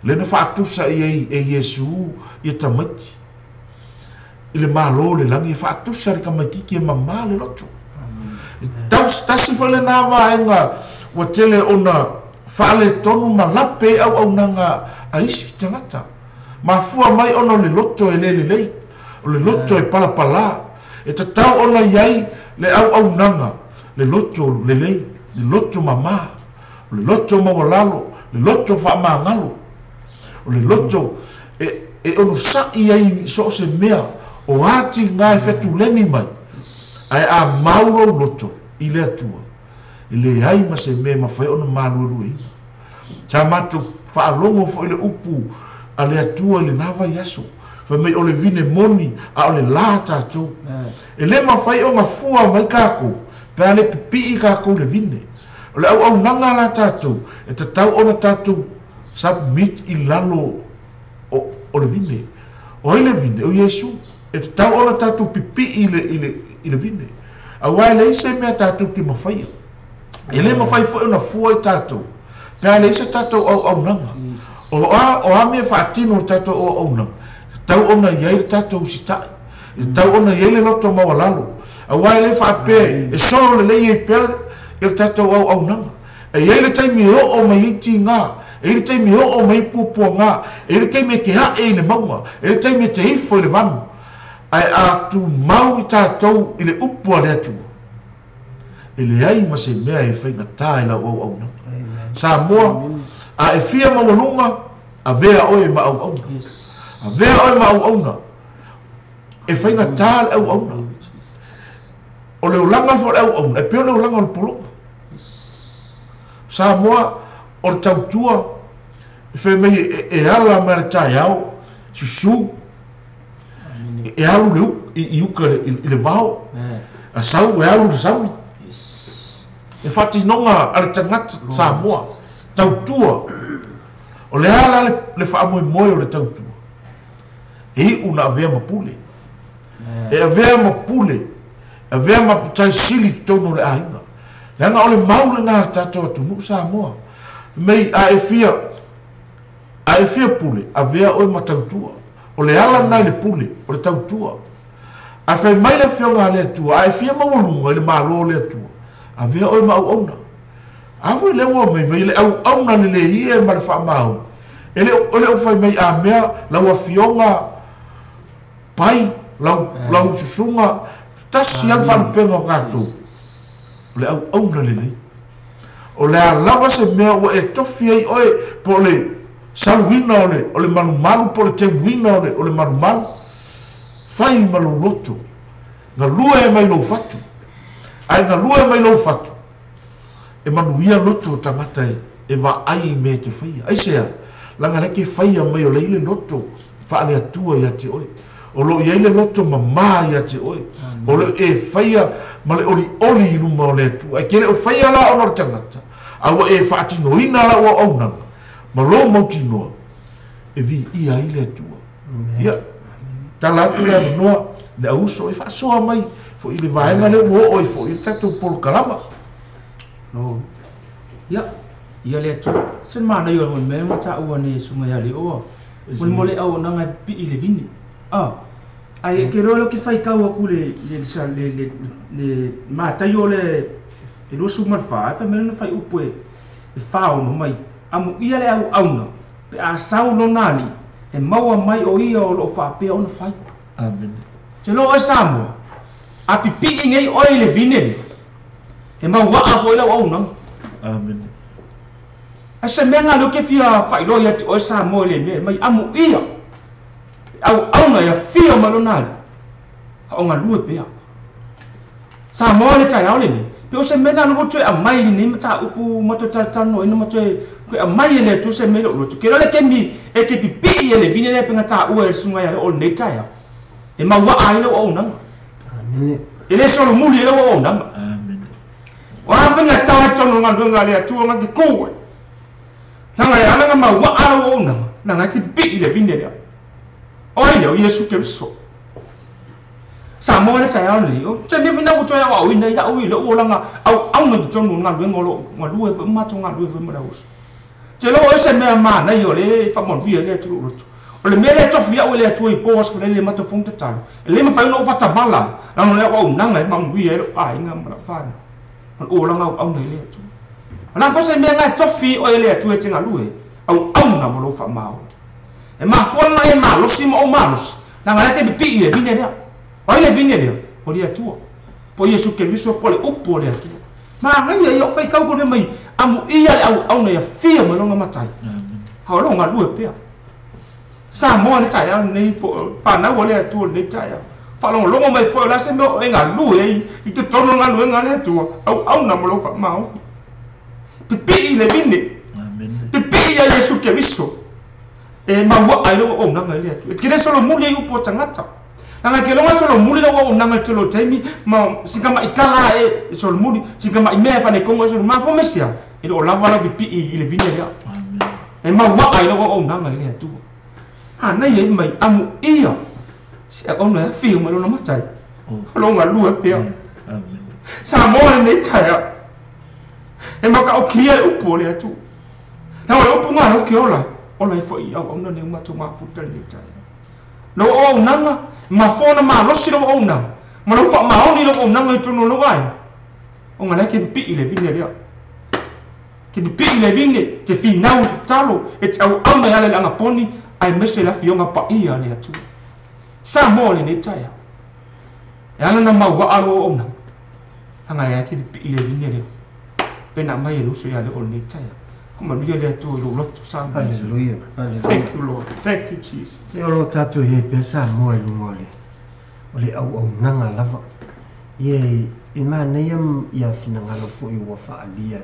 le na whaatusa e Yesu i tamaiti. I le malo le langi e whaatusa le kamaitiki e mamā le loto. Tasi whale nā wāenga wa tele ona whale tonu ma lape au nanga a isi tangata. Ma fua mai ona le loto e lei. O le loto e palapala. E tatau ona iai le au nanga. Le loto le lei. Le loto mamā. Le loto mawalalo. Le loto whaamangalo. O le loto e ono sa iai so se mea o ati ngā e whetu leni mai ai a mauro loto i le atua i le ai ma se mea ma whai ono marueru e ta matu whaalongo fo i le upu a le atua i le nawa i aso whamei o le vine moni a o le la tātou e le ma whai o ngā fua mai kako pe a le pipi i kako le vine o le au nanga la tātou e ta tau ona tātou submit i lalo o le vine. O le vine, o Yesu. E te tau ona tātou pipi i le vine. A wai le ise mea tātou te mawhaia. E le mawhai fo e na fua i tātou. Pea le ise tātou au nanga. O a mea whaatino tātou au nanga. Tau ona iai le tātou sitai. Tau ona iai le loto mawalalo. A wai le whaape, e soro le lei e pere, e le tātou au nanga. e ia le taimi o mai tinga e le taimi o mai pupuanga e le taimi ke ha e le maunga e le taimi te ifo le vanu ai a tu mau i tātou i le upu a le atu e le ai ma se mea e whainga tā i la au au nanga sa moa a e fia mawalunga a vea oe ma au au a vea oe ma au au na e whainga tā le au au na o le ulanga fo le au au na e peo le ulanga o le polonga sa moa o le tautua e whai mei e ala ma le tai au susu e alu le i uka i le vao a sau e alu le sauni e whati nonga a le tangata Samoa tautua o le ala le whaamoe moe o le tautua e i una a vea mapule e a vea mapule a vea maputai sili tono le ainga le anga o le maule nga tato atunu Samoa mei a e fia pule a vea oe matautua o le ala nai le pule o le tautua a whai mai le whionga le atua a e fia mawalunga le malo le atua a vea oe ma au auna a fwai le ua mei le au auna le le hie ma le wha mau e le o whai mei a mea lau a whionga pai lau susunga tasi al whanupenga o kato le au auna le lei o le a lava se mea ua e tofi ai oe po le saluina o le malumalu po le temuina o le malumalu fai malu loto nga lua e mai lou fatu ai nga lua e mai lou fatu e manuia loto tangata e va ai me te faia ai sea langa leke faia mai o leile loto fa ale atua ia te oe o lo ia le loto mama ia te oe o le e faia ma le oli ruma o le atua e kere o faia la o tangata awa e whaatinoina la o aunanga ma lo mautinoa e vi ia ile atua ia talatu le noa le auso e whaasoa mai fo i le vaenga le uo oi fo i tatu polo kalama no ia le atua sen mana yo mon me mata ua ne sunga ya le o mon mole au nanga pi i le vini ai ke rolo ke fai kau aku le mata yo le lo suma fa fa me no fai upo e fa no mai amu ia le au auna pe a sau no nali e maua mai o ia o lo fa pe ona fai amen te lo e samo a pipi ngai o le vine e maua a foi la auna amen a se menga lo ke fia fai lo ia o samo le me mai amu ia au auna ia fia malonali o nga lue pe samo le tai au le me pe o se mena no tue a mai ni mata upu mato tano ina mato ko a mai le tu se melo lo tu ke le ke mi e ke pipi le bine le penga ta u e sunga ya o ne tai e ma wa ai lo o nang amen e le so lo muli lo o nang amen wa fa na ta tono nga lo nga le tu nga ki ko nanga ya nga ma wa ai o nang nanga ki pipi le bine le o ile o Yesu ke so Samoa le tai au le o te ni bina ko toya wa ina ya o ile o langa au no to no nga ngolo ngolu e ma to nga lu e ma daus te lo e se me ma na yo le fa mon bia le tu lo o le me le to fia o le tu i pos le ma to fong te tal le ma fa no fa ta bala la no le o na nga ma bia e a inga ma fa na o langa au ne le tu na fa se me nga to fi o le tu e tinga lu e au na mo lo fa ma o e ma fo na e ma lo si mo ma na nga te bi le bine le Oi le bine le, o le atua. Po Yesu ke viso po le upo le atua. Ma ngai ia fai kau ko le mai, amu ia le au na ia fia ma longa matai. Amen. Ha longa lu e pea. Sa mo le tai nei po fa na o le atua le tai. Fa longa mai fo la se mo e nga lu e i te tono nga lu nga le atua. Au na mo lo fa mau. Pipi le bine. Amen. Pipi ia Yesu ke viso. E ma wa ai lo o na nga le atua. Kire solo mu le upo tangata. Nanga ke longa solo muli la wa nanga tolo taimi ma sikama ikala e solo muli sikama ime fa ne kongo solo ma fo mesia ile o lava la pipi ile bine ya amen e ma wa ai la wa nanga ile tu na ye mai amu ia se ona fi ma lo na matai longa lu e pe amen sa mo ne taya e ma ka o kia upo le tu na o upo ma o ke ola fo ia ona ne ma to ma futa le taya no o nanga ma fona ma lo silo o nanga ma lo fa ma o ni lo o nanga tu no lo ai o ngana ke pi ile bine dia Ki ni pi le vinge te finau talo e te au au na le anga poni ai mese la fionga pa ia le atu. Sa mo le ne taia. E ana na mau wa aro ona. Anga ya ki ni pi le vinge le. Pena mai e luso ya le o ne taia. Kuma lia le atu lo lotu sa. Hallelujah. Thank you Lord. Thank you Jesus. E olo tatu he pesa mo e lungole. Ole au nanga lava. Ye ima neyam ya fina ngalo fo i wa fa alia.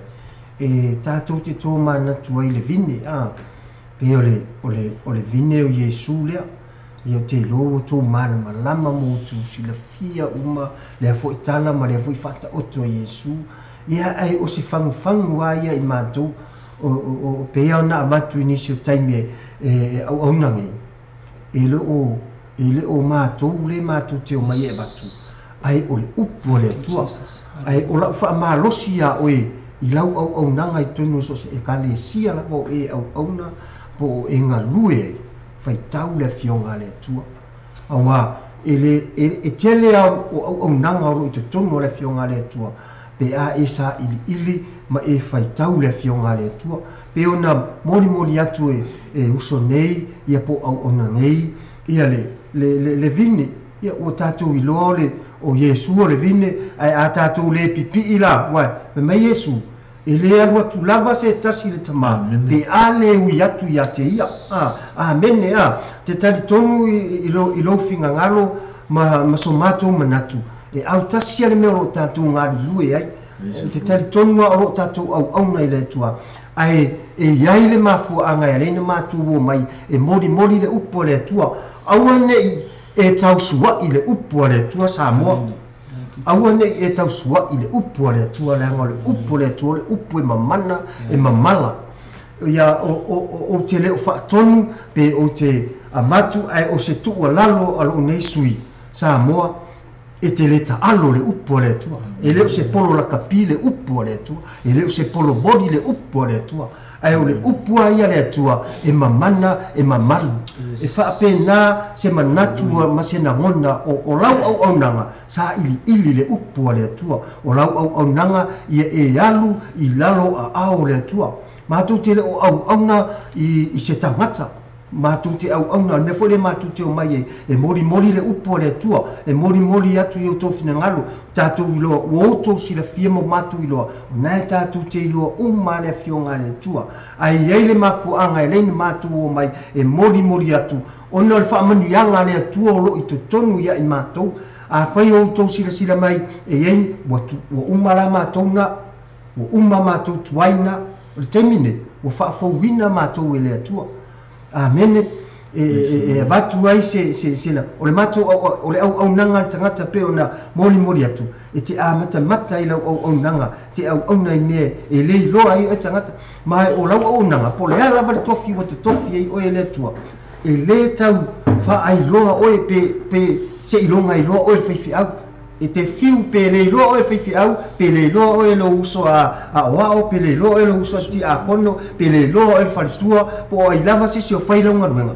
E tatou te tō mana tuai le vine pe ole vine o Yesu lea ia te lo tō mana malama mo tu sila fia uma lea fo i tala ma lea fo i fata oto o Yesu ia ai o se fangu aia i mātou o pea ona amatu inisi o taime au aunangi e le o mātou le mātou te o mai e batu ai ole upu le tua ai o lau wha malosi a oe i lau au nanga i tonu so se e kale sia la po e au na po e ngā lue fai tau le fionga le tua awa e tele au nanga oro i te tonu le fionga le tua pe a e sa ili ma e fai tau le fionga le tua pe ona mori atu e uso nei ia po au nei ia le vini ia o tatou i loa o Yesu o le vine a tatou le pipi la wai me mai Yesu e le alua tu lava se tasi le tama pe a le ui atu ia te ia amene te tali tonu i lo finga ngalo ma so matou manatu e au tasi ale mea o tatou ngari lue ai te tali tonu o lo tatou au na i le tua ai e iai le mafua anga e leina matou o mai e mori le upo le tua aua nei e tau sua i le upu le tua Samoa. Aua nei e tau sua i le upu le tua le anga le upu le tua le upu e mamana e mamala. Ia o te leo whaatonu pe o te amatu ai o se tua lalo alo nei sui Samoa e te le taalo le upu le tua. E leo se polo la kapi le upu le tua. E leo se polo bodi le upu le tua. Ai o le upu ia le tua e mamana e mamalu. E whaapena se manatu ma se nangona o lau au nanga sa ili le upu le tua. O lau au nanga ia e alu i lalo a ao le tua. Mātou te le o au na i se tangata. Mātou te au na me fo le mātou te o mai e mori le upu le tua. E mori atu i o tō whina ngalo. Tātou i loa uoto si la fia mo mātou i loa. Nai tātou te i loa le fionga le tua. Ai ei le mafuanga e leina mātou o mai e mori atu. Ona le whaamani anga le atua o lo i to tonu ia i mātou. A whai o tō sila mai e ei wa la mātou na. Wa mātou tuaina. O le temine wa whaafauwina mātou e le atua. Amen. E vatu ai se na o le mato o le au nanga tangata pe ona mori atu e te mata i au nanga te au nai me e le lo ai e tangata mai o lau au nanga po le ala va tofi o te tofi ai o le tua e le tau fa ai lo o pe se i longa i lo o fifi au e te fiu pe le lo o fifi au pe le lo o lo uso a o pe le lo o lo uso ti a kono pe le lo o faltua po ai lava se o fai longa luenga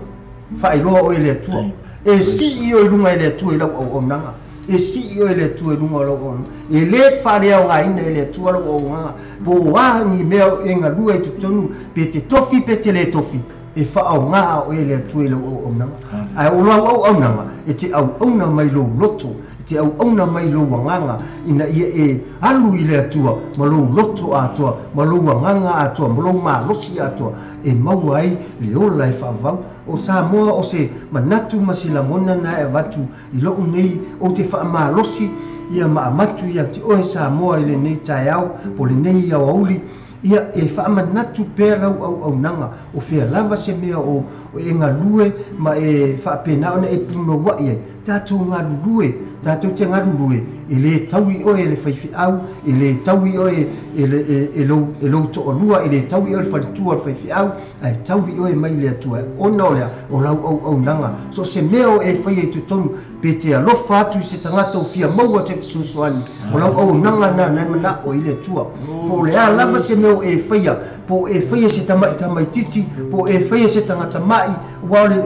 fai loa o ele tua e si o lunga ele tua ila o nanga e si o ele tua lunga lo e le fare o ngaina ele tua lo o nga bo wa ni me e nga lua i tutonu pe te tofi pe te le tofi e fa o nga o ele tua ila o nanga ai o lo o nanga e te au ona mai lo loto te au ona mai lo wanganga ina ia e alu i le atua ma lo loto atua ma lo wanganga atua ma lo ma losi atua e mau ai le ola e whaavau o Samoa o se manatu masila mona na e watu i lo nei o te wha losi ia maamatu ia te oe Samoa i le nei tae au po le nei au auli ia e whaamanatu pēr au nanga o whea lava se mea o e ngā lue ma e whaapena ona e puno wai ai tātou ngā lue tātou te ngā lue e le taui oe le whaifi au e le taui oe e lo to o lua e le taui oe le wharitua le whaifi au ai taui oe mai le atua ona o lea o lau au nanga so se mea o e whai e tutonu pe te alofa atu i se tangata o fia maua te fisosoani o lau au nanga na naimana o i le atua po lea lava se mea e whaia po e whaia se tamai titi po e whaia se tangata mai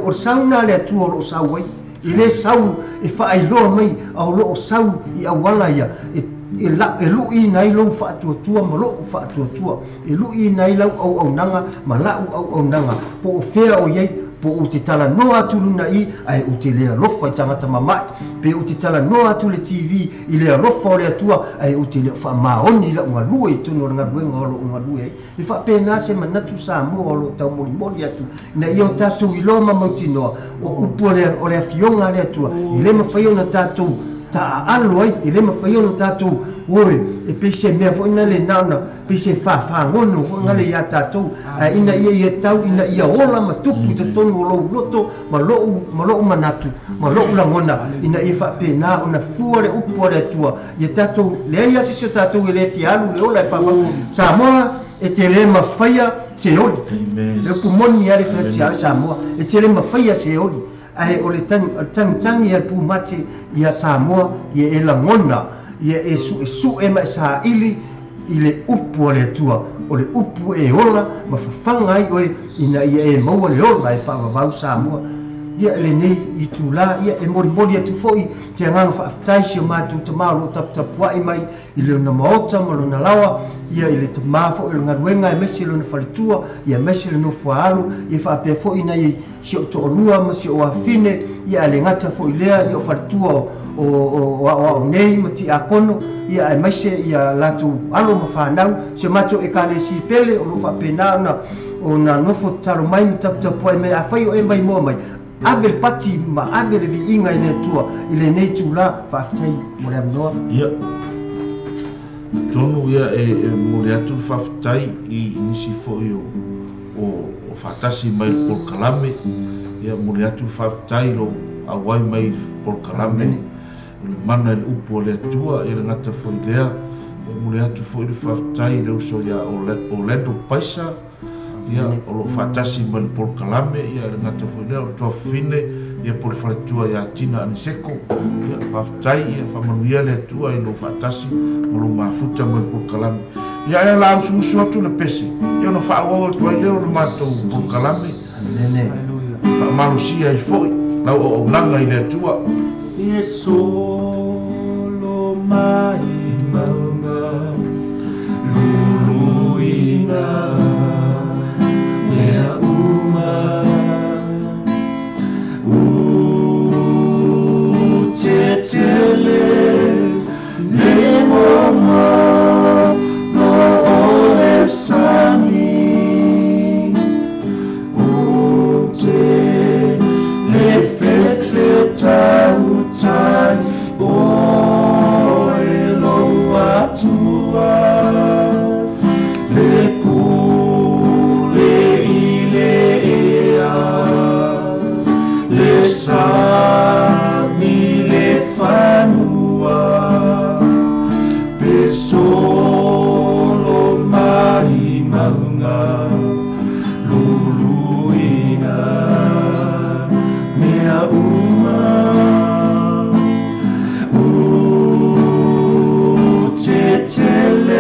o sauna le atua o lo sau ai i le sau e whaai loa mai au lo sau i awala ia e e lu'i nai lou fa'atuatua ma lo'u fa'atuatua e lu'i nai lau auaunaga ma la'u auaunaga po o fea o iai po o te talanoa atu luna i ai o te lea lofa i tagata mama'i pe o te talanoa atu le TV i le alofa o le atua ai o te lea fa'amaoni i la'u galua i tonu o le galuega o lo'u galua ai e fa'apena se manatu Samoa o lo'u taumolimoli atu na ia o tatou iloa ma mautinoa o upu o le afioga a le atua i le mafai ona tatou ta'alo ai i le mafai ona tatou ore e peise mea fo'i na le naona peise fa'afagono fo'i gale iā tatou ina ia tau ina ia ola ma tupu i totonu o lou loto ma lo'u manatu ma lo'u lagona ina ia fa'apena ona fua le upu a le atua ia tatou leai asisi o tatou e lē fialu le ola e fa'afaga Samoa e te lē mafaia se oli le upu moni a le fa'atiao Samoa e te lē mafaia se oli ai o le tangitangi al pumate ia Samoa ia e lagona ia e su e ma sa'ili i le upu o le atua o le upu e ola ma fafaga ai oe ina ia e maua le ola e fa'avavau Samoa ia lenei i tula ia e molimoli atu fo'i te agaga fa'afetaisi o matou tamā o lo'o taputapua'i mai i le ona maota ma lona lawa ia i le tamā fo'i le galuega e mesi lona faletua ia mesi le nofoalu ia fa'apea fo'i nai si o to'olua ma si o afine ia le gata fo'i lea ia o faletua o a'o nei ma ti'akono ia e maise ia latou alo ma fanau se matou e kalesi pele o lo fa'apena ona nofo talo mai ma taputapua'i mai afai o e mai moa mai ave le pati ma ave le vi'inga i le atua i le nei tula fa'afetai mo le amanoa ia tonu ia e mo le atu fa'afetai i nisi fo'i o fa'atasi mai le polokalame ia mo le atu fa'afetai lo auai mai le polokalame le mana i le upu o le atua i le gata fo'i lea mo le atu fo'i le fa'afetai i le uso ia o lendo paisa ia o lo fa'atasi ma le polokalame ia le gata fo'i lea o le toafine ia po le faletua iā tina aniseko ia fa'afetai ia fa'amanuia le atua i lo fa'atasi ma lo mafuta ma le polokalame ia e lausuusu atu le pese ia ona fa'auau atu ai lea o le matou polokalame fa'amalosia ai fo'i lau auaunaga i le atua e solo mai maunga luluina mea uma tetele le momo no ole sani ute le fefeta utai o elo atua le pule ile ea le sami le fanua pe solo mai maunga luluina mea uma tetele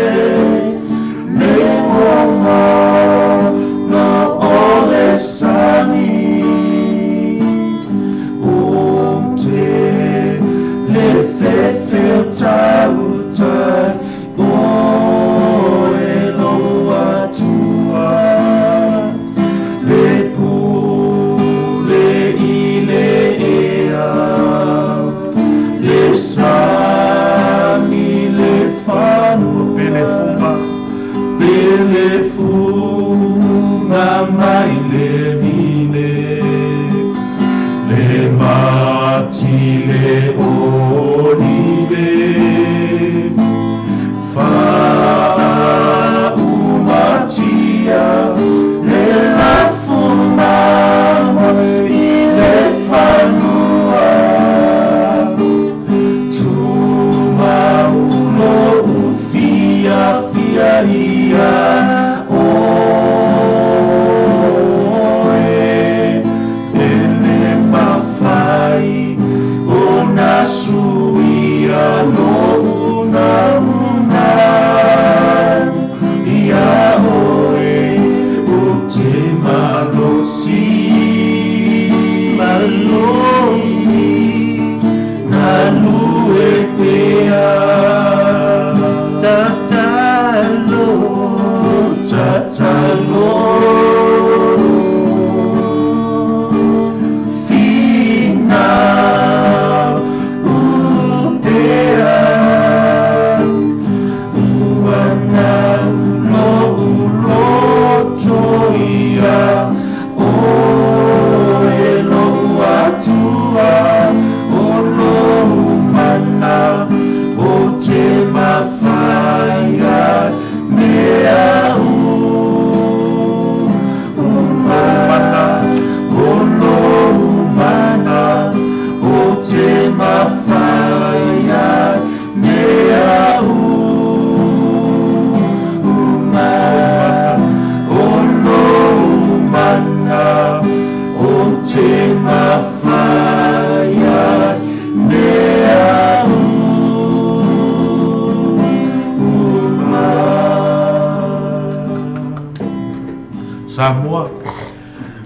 Samoa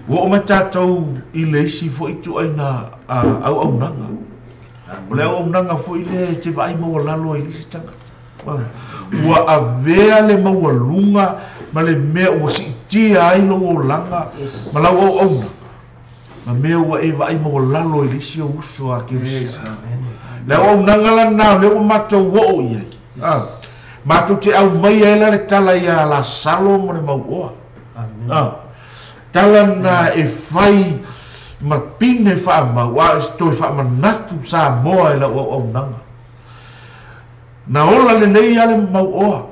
wo ma tatou I le isi fo itu aina au nanga o le au nanga fo ile te vai mo lalo I lisi tangata wa avea le mawalunga ma le mea ua si tia ai lo o langa ma lau au nanga ma mea ua e vai mo lalo I lisi o uso a kirisi le au nanga la na le o matou wo iai matou te au mai e la le tala ia la salo mo le mau tala na e fai ma pine fa ma wa sto fa ma natu sa moa e la o nanga na ola le nei ale mau oa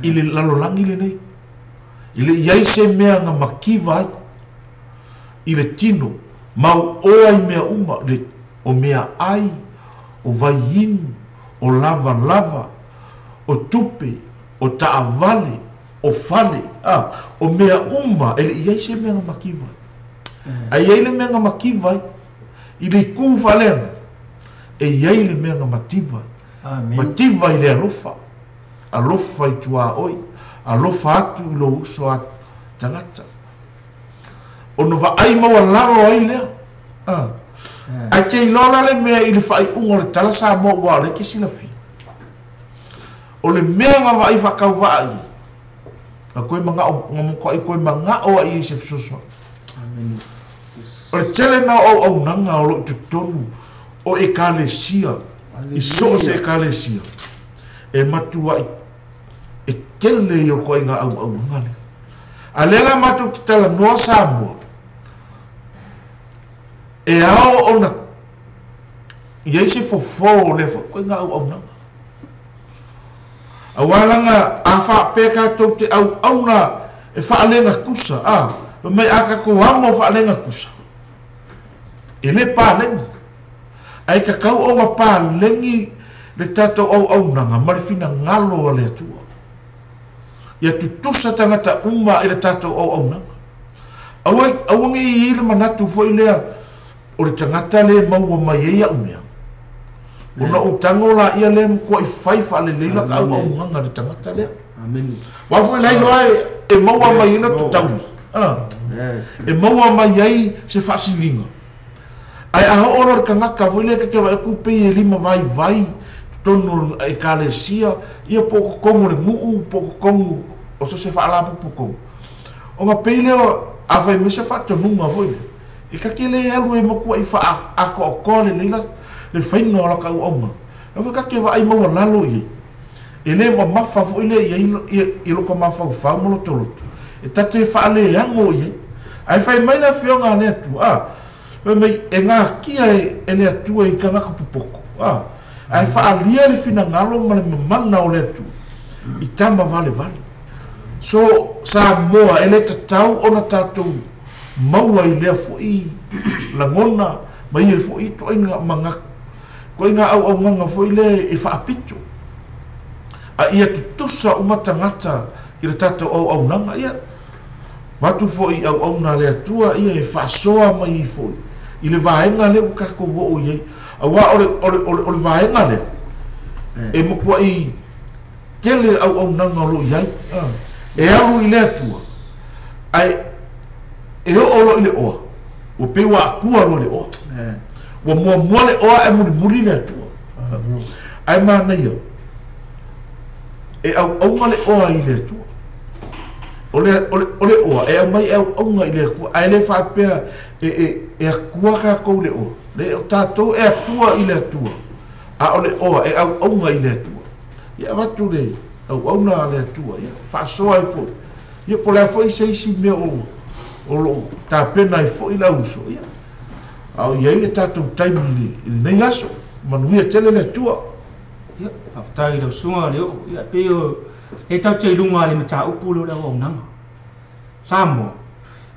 ile lalo langi le nei ile iai se mea nga makiva ile tino mau oa I mea uma le o mea ai o vaiin o lava o tupe o taavale o fale o mea uma ele iai se mea nga makiva ai ele mea nga makiva ile ku valena e iai le mea nga mativa mativa ile alofa I tua oi alofa atu I lo uso atu tangata ono va ai maua lao ai lea ai kei lola le mea I le fai ungo le tala sa mo ua le kisi la fi o le mea nga vai whakau va ai a koe manga o ngamuko ai koe manga o ai se psoso o le tele na au nanga o lo tutonu o ekalesia I so se ekalesia e matua e kele yo ko inga au ngale alela matu tala no sambo e ao ona yesi fo le ko inga au nanga awalanga afa peka to te au na e fa alenga kusa mai aka ko amo fa alenga kusa ele pa lengi ai ka kau o ma pa lengi le tato au nanga marifina ngalo le atua ia tutusa tangata uma ile tato au nanga awangi I le manatu fo ile o le tangata le maua mai ia umea ona o tangola ia le ko I faifa le leila ka au nanga le tangata le amen wa fo lai loai e maua mai ina tutau e maua mai ai se fasilinga ai a ora ka ngaka fo ile ke wa ku pe e lima vai tonu e kalesia ia poko kongo le muu poko kongo o se fa ala poko o nga pe ile a vai me se fa tonu ma foi e ka kele alu e mo ku I fa a ko le leila le faino la ka o ma e fa ka wa ai mo lalo I ele mo mafa fo ile ia lo ko mafa fa mo lo tolo e tate fa le yango I ai fa mai na fionga ne tu me e nga kia ele atua I kanga ko pupoko ai fa alia le fina ngalo ma le mana o le tu I tama vale so sa moa ele tatau ona tatou maua I lea fo I la ngona mai e fo I to inga manga ko inga au nganga fo I le e fa apito a ia tutusa umatangata I le tatou au nanga ia watu fo I au na le atua ia e fa soa mai fo I le vaenga le ka ko wo ye awa o le vaenga le e mo ko I tele au nanga lo yai e au I le atua ai e o lo ile o pe wa ku lo le o wo mo le o e muri le atua ai ma na yo e au ma le o I le atua ole o e mai e o nga ile ku ai le fa pe e ku ka ko le o le o tato e tua ile tua a ole o e au nga ile tua ia va tu le au na le tua ia fa so ai fo ia po la fo se si me o lo ta pena I fo ila uso ia au ia le tato time ni nei aso manu ia tele le tua ia aftai lo sunga le ia pe e tau te lunga le mata upulo le o nanga samo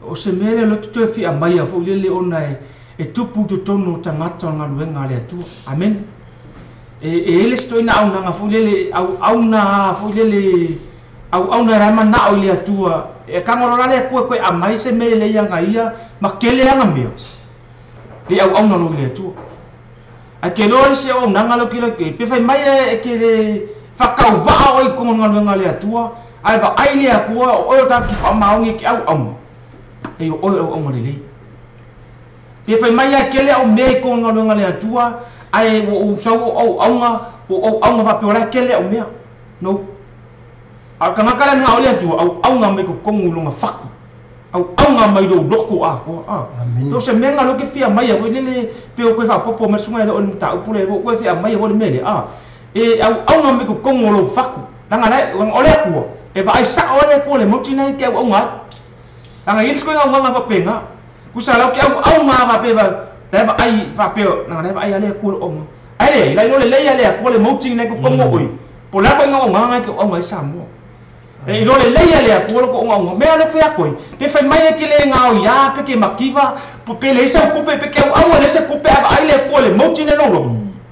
o se mele lo tu fi amai fo le ona e tupu to tono tangata nga luenga le atu amen ele sto ina au nanga fo le au na fo le au na rama na o le atu e kangolo le ko amai se mele yanga ia makele anga me le au na le atu a ke lo se o nanga lo ke pe fai mai e ke le fakau va o ko nga luenga le atu ai ba ai le aku o ka ki fa ma ngi ki au e o le pe fai mai a kele o me ko ngalo ngale atua ai o so o anga va pe ora kele o me no a kana kala nga ole atua au anga me ko kongu lunga faku au anga mai do loko a ko to se menga lo ke fia mai a le pe o ko fa popo ma sunga o ta pule ko fia mai o le mele e au anga me ko kongu lo faku langa lai ole aku e va ai sa ole ko le motina ke au anga langa il sko nga nga va penga kusala ke au ma va pe va va ai va pe langa va ai ale ko o ai le le ale ko le motina ko kongu oi po la ko nga ke o mai sa mo e lo le ale ko ko nga me ale fa ko pe fa mai ke le nga o ya pe ke makiva po pe le sa ko pe ke au le sa ko pe ai le ko le motina no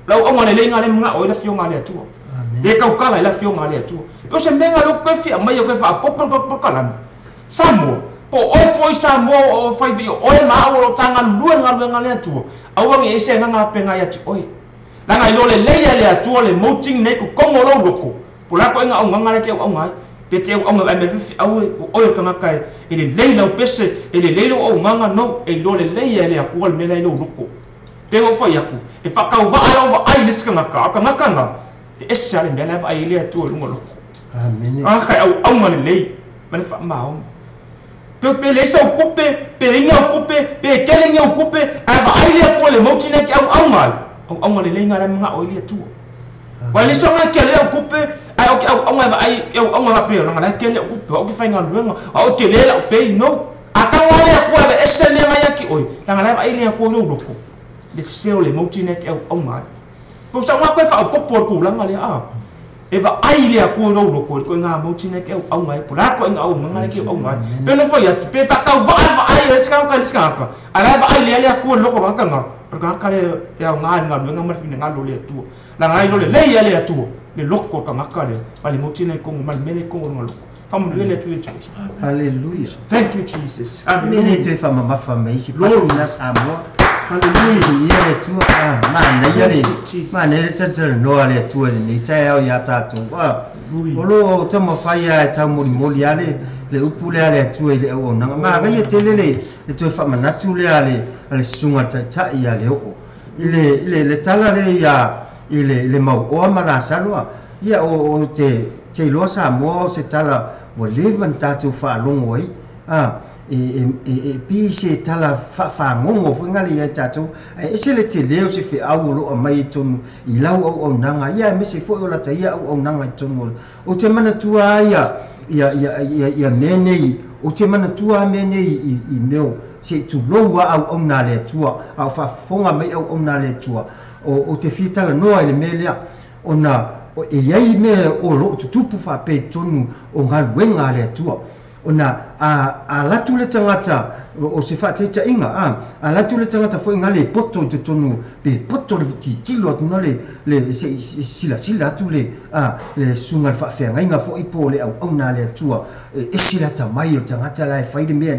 lo o le nga le nga o le fio nga le tu e ka ka la fio nga le tu o se menga lo ko fia mai ko fa po kalan samo po o foi samo o foi vi o ma o tanga nga le tu au ngi se nga pe nga ya ti oi la nga lo le ale tu le moting ne ko kongo lo loko po la ko nga o nga le ke o nga pe ke o nga me fi au o ka nga kai ele leila o pese ele leilo o nga no e lo le ale ku le me lo loko pe o foi aku e fa ka va ai le ska nga ka e se ale me la ai le tu lo loko amen kai au nga le me fa ma o pe le sa coupe pe nga coupe pe ke le nga coupe a va ai le ku le moting ne ke au nga le nga nga o le tu wale so nga ke le coupe ai o nga ai o nga pe nga ke le coupe o ki fa nga luenga o ke le la pe no ata wale ku ba ese le mai ki oi nga ai le ku lo ko le se o le moting ne ke au nga po sa nga ko fa ko por ku la nga le e va ai le ku lo ko nga moting ne ke au nga po la ko nga au nga ke au nga pe no fa ya pe pa ka va ai ska ka ala va ai le ku lo ko ka nga ka le ya nga luenga ma fi nga lo le tu la ngai lo le ale tu le loko ka makale pale motina ko mal mele ko ngolo fam le tu tu hallelujah thank you Jesus amen te fa mama fa mai si patina samo hallelujah ye tu ma na ye ma ne te no ale tu ni te ya ta tu olo te mo fa ya ta mo ya le upule ale tu le o na ma ga ye te le te fa ma na tu le ale sunga ta ya le o ile tala le ya ile mau o mala salwa ia o te lo sa mo se tala mo leven tatu fa longoi e pi se tala fa ngongo funga le tatu e se le te leo se fe au lo mai tonu I lau o nanga ia me se fo la ta ia o nanga tonu o te mana tua ia menei o te mana tua menei I meu se tu loa au na le tua au fa fonga mai au na le tua o te fitala noa le melia ona o e yai me o lo tupu fa pe tonu o ngaluenga le tua ona a latu le tangata o se fa te inga a latu le tangata foi ngale poto te tonu pe poto le titilo no le sila tu le sunga fa fe nga fo ipo le au na le tua e sila ta mai o tangata la fai de me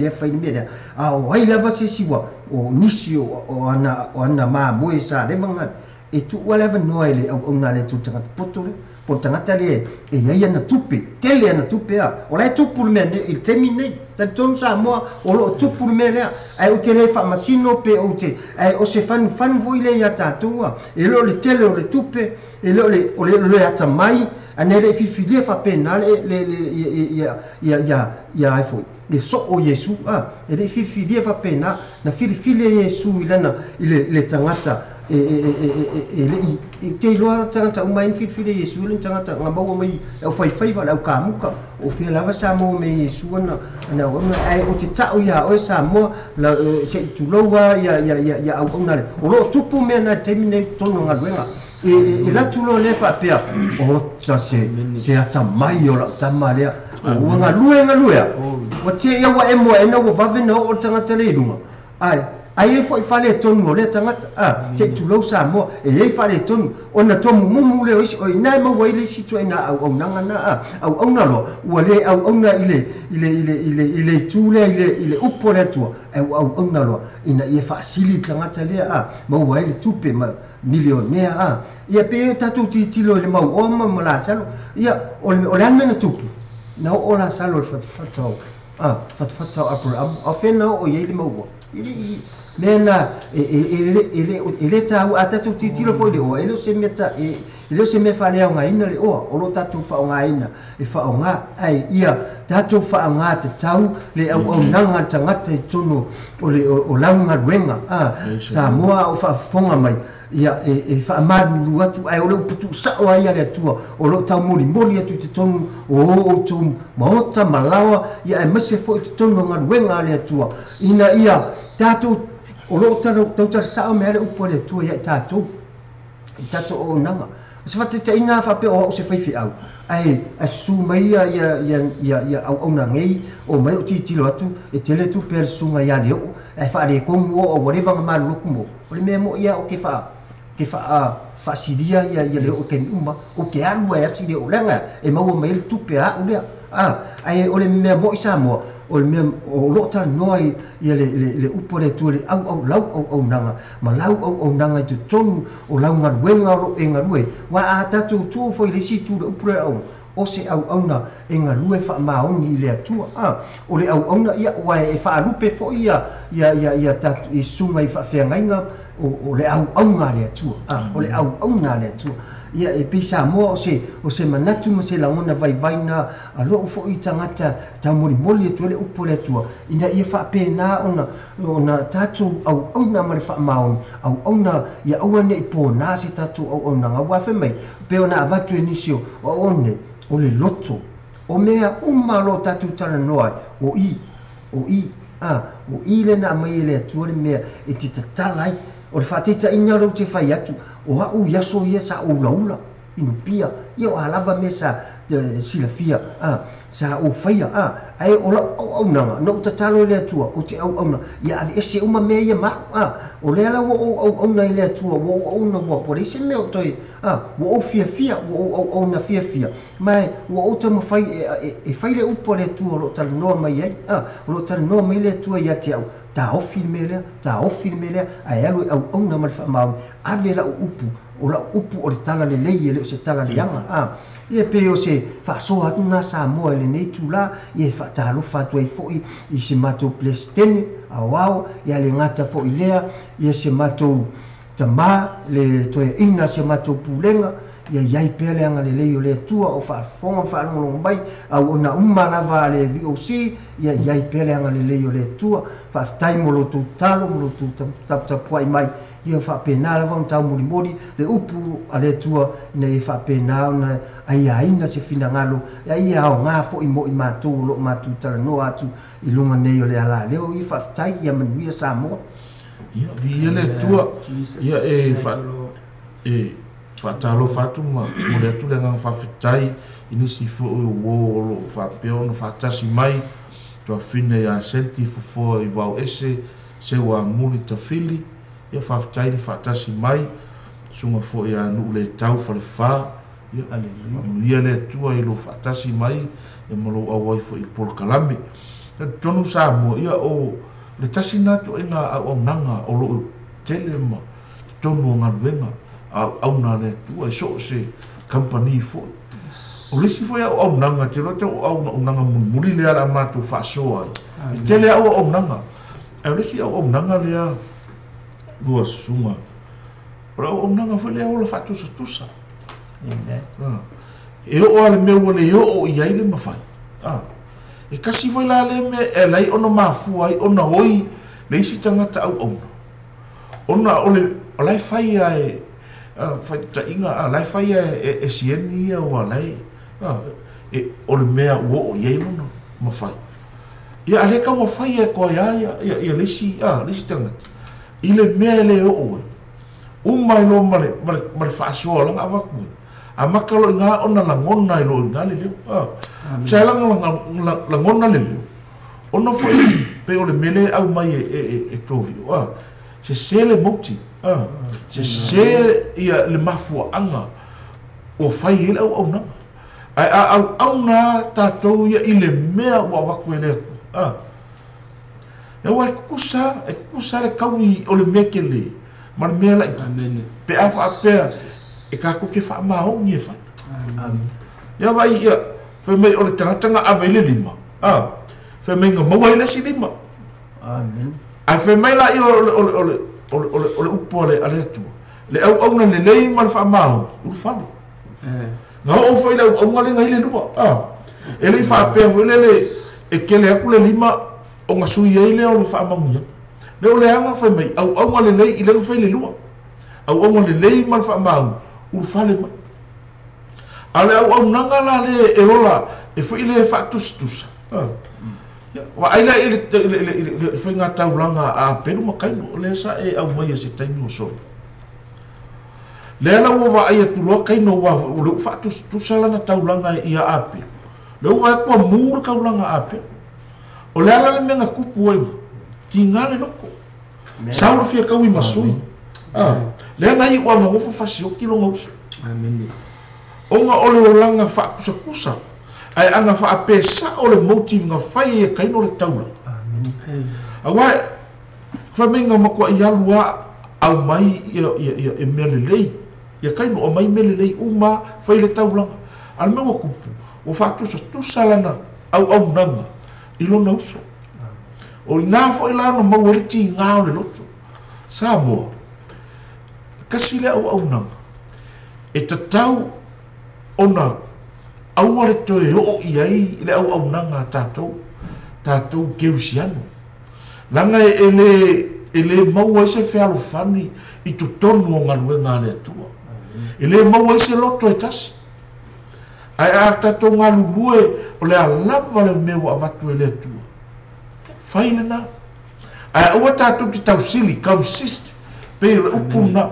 a o ai lava se siwa o nisio o ana ma moe sa le vanga e tu whatever no ile au na le tu tangata poto le po tangata le e ia na tupe tele na tupe o la tupu me il termine ta ton sa mo o lo tupu me le ai o tele fa masino pe o te ai o se fan vo ile ya tatua e lo le tele o le tupe e lo le ata mai ane le fifilie fa penale ya ai foi le so o Yesu e le fifilie fa pena na fifilie Yesu ilana le tangata e te loa tangata umai fitfile Yesu le tangata ngambau mai o fai va au kamuka o fia lava sa mo me Yesu na ai o te tau ya o sa mo la se tu loa ya au ona o lo tupu me na termine tonu ngaluenga e la tu lo le fa pea o sa se ata mai o la tamalea o ngaluenga o te ia wa emo e no va veno o tangata le dunga ai foi fale tonu le tangata te tu lo sa mo e fale tonu ona tomu mumu le o ina mo wa ile situ ina au nanga na au ona lo wa le au ona ile tu le ile upo le tu au ona lo ina ia facili tangata le mo wa ile tupe ma millionaire ia pe tatu titilo le mau o ma la salo ia o le anmena tupu na o la salo fatau fatau Abraham o fena o ye le mau nena ele tau atatu titilo foi le o ele se meta ele se me fale nga ina le o lo tatu fa nga ina e fa nga ai ia tatu fa nga te tau le o nanga tangata tunu o le o langa wenga sa moa o fa fonga mai ia e fa madu atu ai o le putu sa o ai le tua o lo tau moli atu te tonu o tu maota malawa ia e mase foi te tonu nga wenga le tua ina ia tatu o lo tau sa o me le upo le tua ia tatu o nanga se fa te ina fa pe o se fai au ai asu mai ia au na ngai o mai o titilo atu e tele tu persunga ia le o e fa le ko o whatever ma lu kumo o le me mo ia o ke fa sidia ia le o ke uma o ke alu ia si le o lenga e mau mai tu pe a o le ai o le me mo isa mo o le me o lota noi ia le upo le tu le au lau nanga ma lau nanga tu tonu o lau ngar wenga ro e ngarue wa a tatu tu foi le si tu le upo le o se au na e ngarue fa maoni le atua o le au na ia wa e fa lupe fo ia tatu i sunga i fa fengainga o le au nga le atua o le au na le atua ia e pisa mo o se manatu ma se langona vai na alo fo i tangata ta moli tu le upo le atua ina ia fa pena ona tatu au na ma le fa maoni au na ia au ne ipo na si tatu au na wa fe mai pe ona avatu inisio o le loto o mea lo tatu tala noa o i le na mai le atua le mea e te tatalai o le whatita ina rau te whai atu o hau yaso ia sa ula inu pia ia o halava me sa silafia sa o whaia ai o lau au nanga no tatalo le atua o te au na ia ave ese uma mea ia ma o le ala wo au na le atua wo na wo por ese me o toi wo fia wo na fia mai wo te mo fai e fai le upo le atua lo tal no mai ai lo tal no mai le atua ia te au ta ofi mele ai alu au na mal fa mau ave la upu o la upu o le tala le lei le se tala le anga ia pe o se fa so atu na sa mo le nei tula ia fa talo fa tu ai foi i se mato plestene awao ia le ngata foi lea ia se mato tama le to ina se mato pulenga ia iai pele anga le lei o le tua o fa fonga fa long bai au ona umma lava le VOC ia iai pele anga le lei o le tua fa tai mo lo tu talo mo lo tu tap puai mai ia fa penal va un tau mori le upu ale tua nei fa penal na ai na se fina ngalo ia o nga fo i mo i matu lo matu tala no atu i lunga nei o le ala le o i fa tai ia manuia sa mo ia vi le tua ia e fa talo fatu ma mo le tu le nga fa fitai ini si fo o lo fa peo no fa tasi mai to fine ya senti fo i va ese se wa muli ta fili ia fa fitai le fa tasi mai sunga fo ya nu le tau fa ia le tua i lo fa tasi mai e mo lo awai fo i por kalame tonu sa mo ia o le tasi na to ina o nanga o lo tele ma tonu nga wenga au na le tua so se company fo o lesi fo ya au nanga te rote au nanga muri le ala matu fa so ai te le au nanga e lesi au nanga le lua sunga ora au nanga fo le au fa tu sa e o ale me o le o ia ile mafai e kasi foi la le me e lai ono mafu ai ona hoi le isi tangata au ona ole lai fai ai fai ta inga lai fai e sieni ia o lai e ole mea o ia ono mafai ia ale ka mafai e ko ia le isi tangata ile me le o umai lo male fa so la ava ku a makalo nga ona la ngona i lo nga le sa la ngona le ona foi pe o le mele au mai e tovi se sele moti se ia le mafu anga o fai ele au na au na tatou ia ile mea wa vaku ele e wa kusa le kawi o le mekele ma le mea la pe afa pe e ka ko ke fa ma o ngi fa ya vai ia Fe mai o le tanga ave le lima. Fe mai nga maua ile si lima. Amen. Ai fe mai la i o le upo le ale atu. Le au na le lei ma le wha mahu. Uru whane. Nga o fai le au ngale ngai le lua. E le wha apea fo le e kele aku le lima o nga sui e le o le wha mahu. Le o le anga fai mai au ngale lei i le fai le lua. Au ngale lei ma le wha mahu. Uru whane mai. Ale au nanga la le e rola e fo ile e wha tusa. Wa aila ile fai ngā tauranga a peru makaino. Le sa e au mai e se taimi o sori. Le ala ua wa ai atu loa kaino wa le ufa tu sala na taulanga ia ape. Le ua e kua mūra kaulanga ape. O le ala le menga kupu ai ki ngale loko. Saura fia kaui masui. Le ngai ua ngofo fasi o kilo ngausa. Onga ole o langa fa kusa. Ai anga fa apesa o le motive nga fai e kaino le taula. Awa fa menga makua ia lua au mai e melelei. Ia kaino o mai melelei uma fai le taulanga. Al mewa kupu. O fatusa tusalana au nanga. Ilo na uso. O ina fo ila no maweliti ngao le loto. Samoa. Kasi le au nanga. E tatau ona au le toe o iai le au nanga tatou. Tatou keusiano. Langa ele maua se fealo fani i tu tonu o ngaluenga le atua. Ele maua se loto e tasi. Ai a tatou ngalulue o le alava le meu avatu e le atua. Faile na. Ai ua tatou ki tausili, consist. Pe le upuna.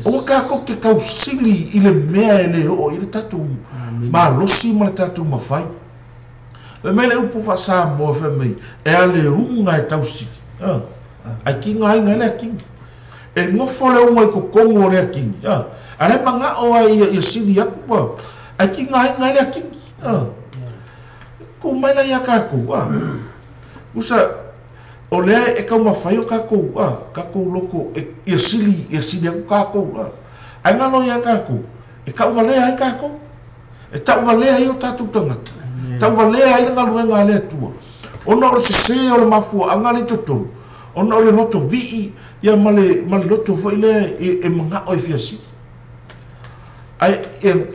Ua kako ke kausili i le mea e le o i le tatou ma losi ma le tatou mawhai. Le mea le upu whasa mua whamei e a le hunga e tausili. Ai kinga ai ngai lea kinga. E ngofo le unga i kokongo lea kinga. A le manga o ai i sidi aku pa. Ai kinga ai ngai lea kinga. Ko mai la ia kako. Usa o lea e kau mawhai o kako. Kako loko i sidi aku kako. Ai ngalo ia kako. E kau valea ai kako. E tau valea i o tatu tangata. Tau valea ai ngaluenga lea tua. Ona o se o le mafua angali totonu. Ona o le loto vii ia male loto foi le e manga o fiasi. Ai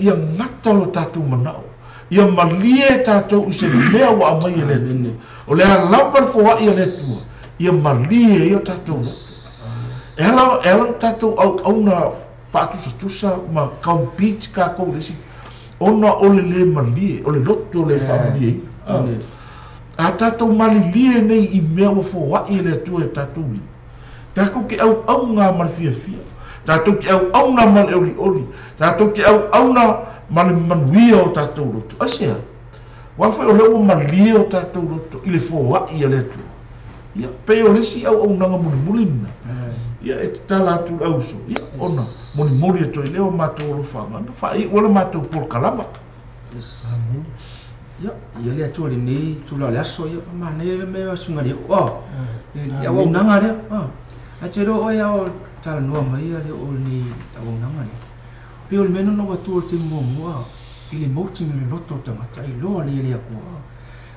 ia ngata lo tatu manao. Ia malie tatu u se mea wa mai le. O le lava fo wa ia le tua. Ia malie ia tatu. Ela tatu au na fatu tusa ma compete ka ko lesi. Ona o le malie, o le loto le family. A tatou malilie nei i mea wa fo wa i le tua e tatou li. Tako ke au ngā malfia fia. Tatou te au na mal oli. Tatou te au na mal manuia o tatou loto. Asea. Wa fo o leo malilie o tatou loto i le fo wa i le tua. Ia pe o lesi au nanga muli na. Ia e te tala atu au so. Ia ona muli e to i leo matou lo fanga. Fa i wala matou por kalama. Amen. Ia le atu le nei tula le aso ia ma ne me sunga le ia wa nanga le a te ro o ia o tala noa mai ia le o ni a wa nanga le pe o meno no atu te mo i le moti me le loto tangata i loa le aku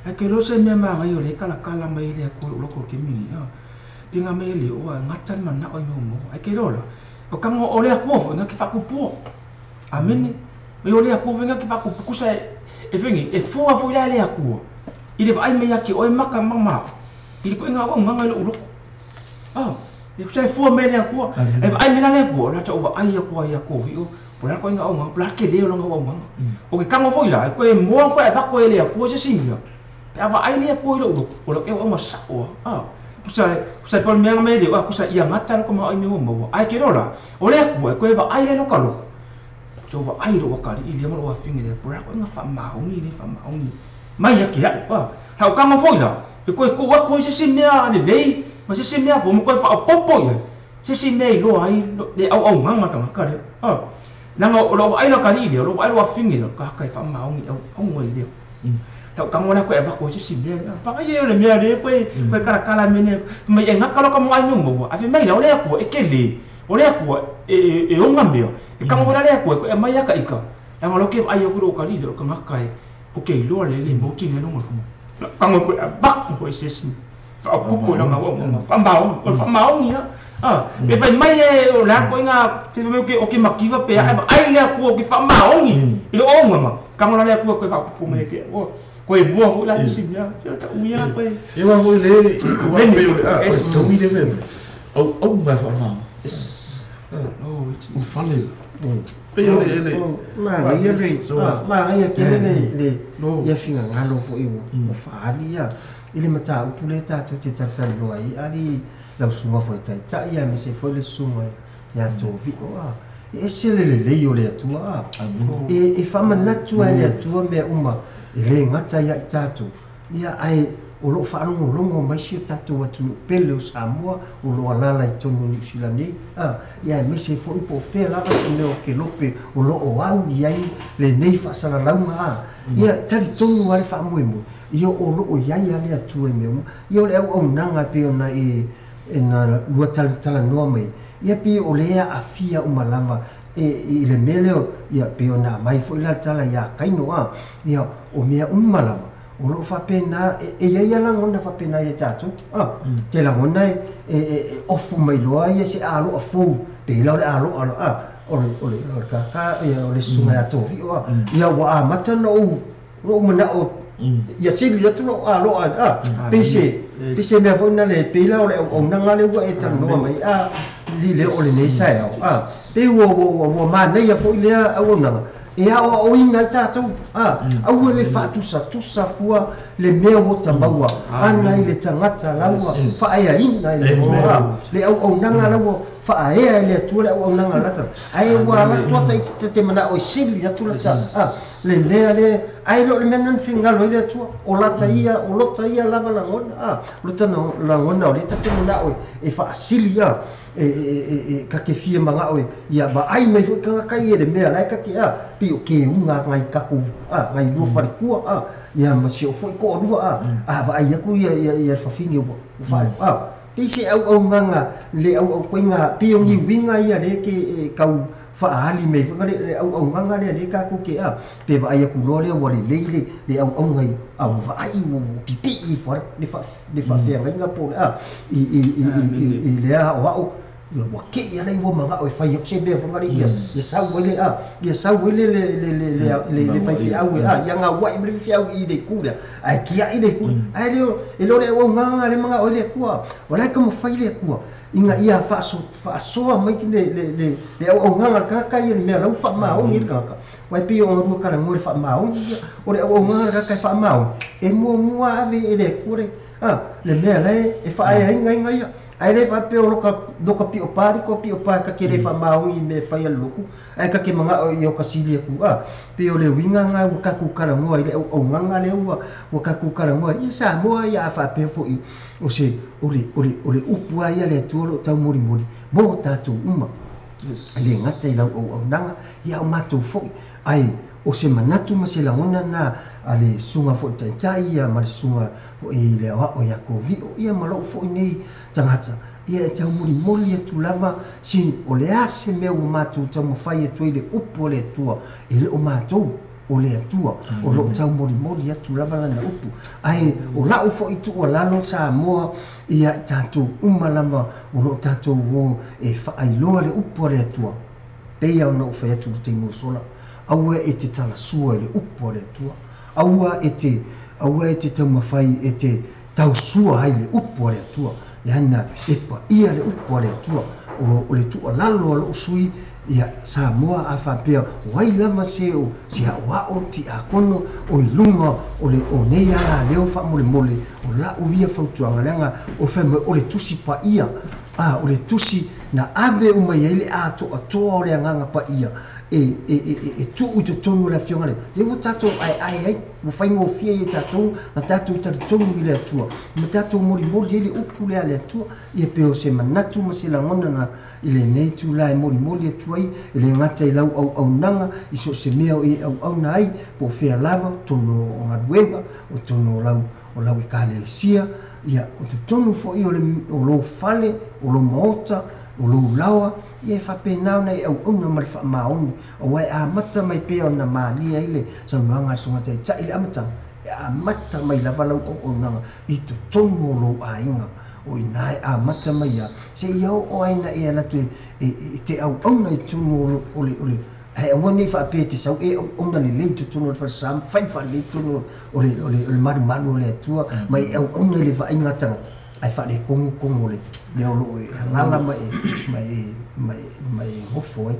a ke lo se me ma mai o le kala mai le aku loko ke mi pinga me le o ngata mana o mo a ke lo o kango o le aku fo nga ki fa kupu amen me o le aku venga ki fa kupu kusa e vengi e fua fo ya le aku i le ai me ya ki o maka mama i le ko nga o nganga le ulo e sai fua me le aku e ai me na le aku na ta o ai aku vi o por ko nga o nga bla ke le o nga o nga o ke kango fo ila ko e mo ko e ba ko le aku se singa e ava ai le aku lo o e o ma sa o kusai por me me le o kusa ia mata ko ma ai me mo ai ke rola o le aku ko e ba ai le lo kalo Jova ai ro wakari i le mo wa fingi le pura ko nga fa mauni mai ya ke ha ka ma foila e ko wa se simea le dei ma se simea fo mo ko fa popo ya se simea lo ai le au nganga ka ka le na lo ai lo kari le lo ai lo fingi le ka fa mauni au ngoi le ka mo na ko e va ko se simea pa ka ye le mea le ko kala mene mai e ngaka lo ka mo ai mo a fi mai lo le ko e kele o le aku e onga mea e kama wala le aku e mai aka ika e ngalo ke ai aku ro kari le ka ngakai okay lo le mo ti ne lo mo ka mo ko bak ko ses fa ku ko na mo fa mau ni e vai mai e la ko nga te me ke okay makiva pe ai le ku ke fa mau ni lo o ma ka mo le ku ko fa ku me ke ko e bo ko la si ya ta uya ko e wa ko le to mi de me o ma fa mau o fale pe yo le ma ia le ma ia ke le ia finga ngalo fo i o fa ia ile mata u pule ta to te tarsa lo ai ali la sunga fo ta ia me se fo le sunga ya to vi o e se le yo le tu e fa mana tu le tu me uma ile ngata ya tatu ia ai o lo fa longo mai si tatu atu pele o Samoa o lo alala i tonu New Zealand ia me se fo po fe la ba le o ke lope o lo o au ia le nei fa sala launga ia tari tonu ai fa mo ia o lo o ia le atu e me ia le o nanga pe ona na lua tala no mai ia pe o le afia o malama e le mele ia pe ona mai fo la tala ia kaino ia o mea malama o lo fa pena e ia la ngona fa pena ia tatu te la ngona ofu mai loa ia se alo afu pe la alo o ka ia o le sunga ya to vi ia wa mata no mana o ia sili ia tu alo pese me fo na le pe la o na ngale wa e tan no mai li le o le nei tai pe wo ma nei ia fo ile o na ia o ina tatu au le fatu sa fua le mea o tamaua ana ile tangata laua fa ai ina le au nanga laua fa ai le tu le au nanga lata ai wa la tu te mana o sili ya tu lata le mea le ai lo le menan finga lo ile tu o lata ia o lota ia lava la ngona lota no la ngona o le te mana o e fa sili ya ka ke fia manga o ia ba ai mai fu ka kai le mea lai ka ke pi o ke unga ngai ka ku ngai lu fa ku ia ma si o foi ko lu ba ai ku ia fa finga o fa pi se au nganga le au ko nga pi o ngi winga ia le ke kau fa ali mai fu le au nganga le ka ku ke pe ba ai ku lo le wa le au ngai au va ai mo pipi i for le fa fe nga po i le o yo wa ke ia le wo manga o fa yo se be fo ngari ia sa wele ia sa wele le fa fi au ia nga wa i fi au i de ku dia ai kia i de ku ai le lo le wo manga le manga o le ku wala ka mo fa le ku inga ia fa so mai ki le o nganga ka ia me la fa ma o ngir ka wai pi o ru ka mo fa ma o o le o nganga ka fa ma o e mo ave e le ku le me le e fa ai ngai ai le fa pe o loka pi o pari ko pi o pa ka kere fa mau I me fa ia loku ai ka ke manga o yo ka sili ku pe o le winga nga o ka ku kala mo ai le o nganga le o ka ku kala mo ia sa mo ia fa pe fo I o se o le upu ai le tuolo tau mori mo tatu uma le ngata I la o nanga ia o mato fo ai o se manatu ma se langona na ale sunga fo tai ia ma sunga fo I le o ya ko vi ia ma lo fo nei tangata ia tau mori tu lava sin o le ase me o matu tau mo fai tu ile upo le tua ile o matu o le tua o lo tau mori tu lava na upu ai o la o fo itu o la lo sa mo ia tatu umalama o lo tatu o e fa ai lo le upo le tua pe ia no fa tu te mo sola aua e te tala sua le upo le tua aua e te tau mawhai e te tau sua ai le upo le tua le hana e pa ia le upo le tua o le tua lalo lo sui ia Samoa a whapea wai lama se o si a wao ti a kono o I lunga o le o nei ala leo wha mole o la uia whautuanga lenga o whema o le tusi pa ia o le tusi na ave umai ele ato atoa o le anganga pa ia e tu u te tonu la fionga le o tato ai mo fai mo fie e tato na tato ta tonu I le atua ma tato mori ele upu le ale atua ia pe o se manatu ma se langona na ile nei tu la mori atua I ile ngata I lau au nanga I so se mea au na ai po fea lava tono o ngaruenga o tono o lau I kale sia ia o te tonu fo I o lo fale o lo maota o lo lawa ia fa pe na nei au una mal fa maoni o wai a mata mai pe ona mali ile sa manga sunga tai ile amata a mata mai la vala o ona i to tongo lo ainga o inai a mata mai ya se yo o aina ia la tu te au ona i tongo ole ai woni fa pe te sau ona le tu tongo fa sam fai fa le tongo ole maru le tua mai au ona le va inga tanga ai fa le kong le lo lala mai hofo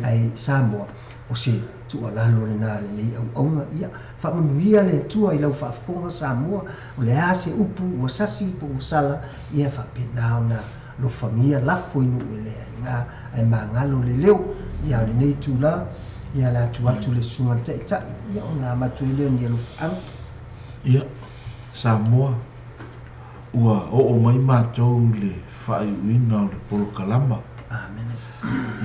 ai Samoa o se tu ala lo na le au ia fa manuia le tua i lau fa fonga Samoa o le ase upu o sasi po sala ia fa pena na lo famia la foi no le nga ai mangalo le leo ia le nei tu la ia la tu atu le sunga tai ia ona matu le ni lo fa ia Samoa ua o mai mātou le whaiuina o le polo kalama. Amen.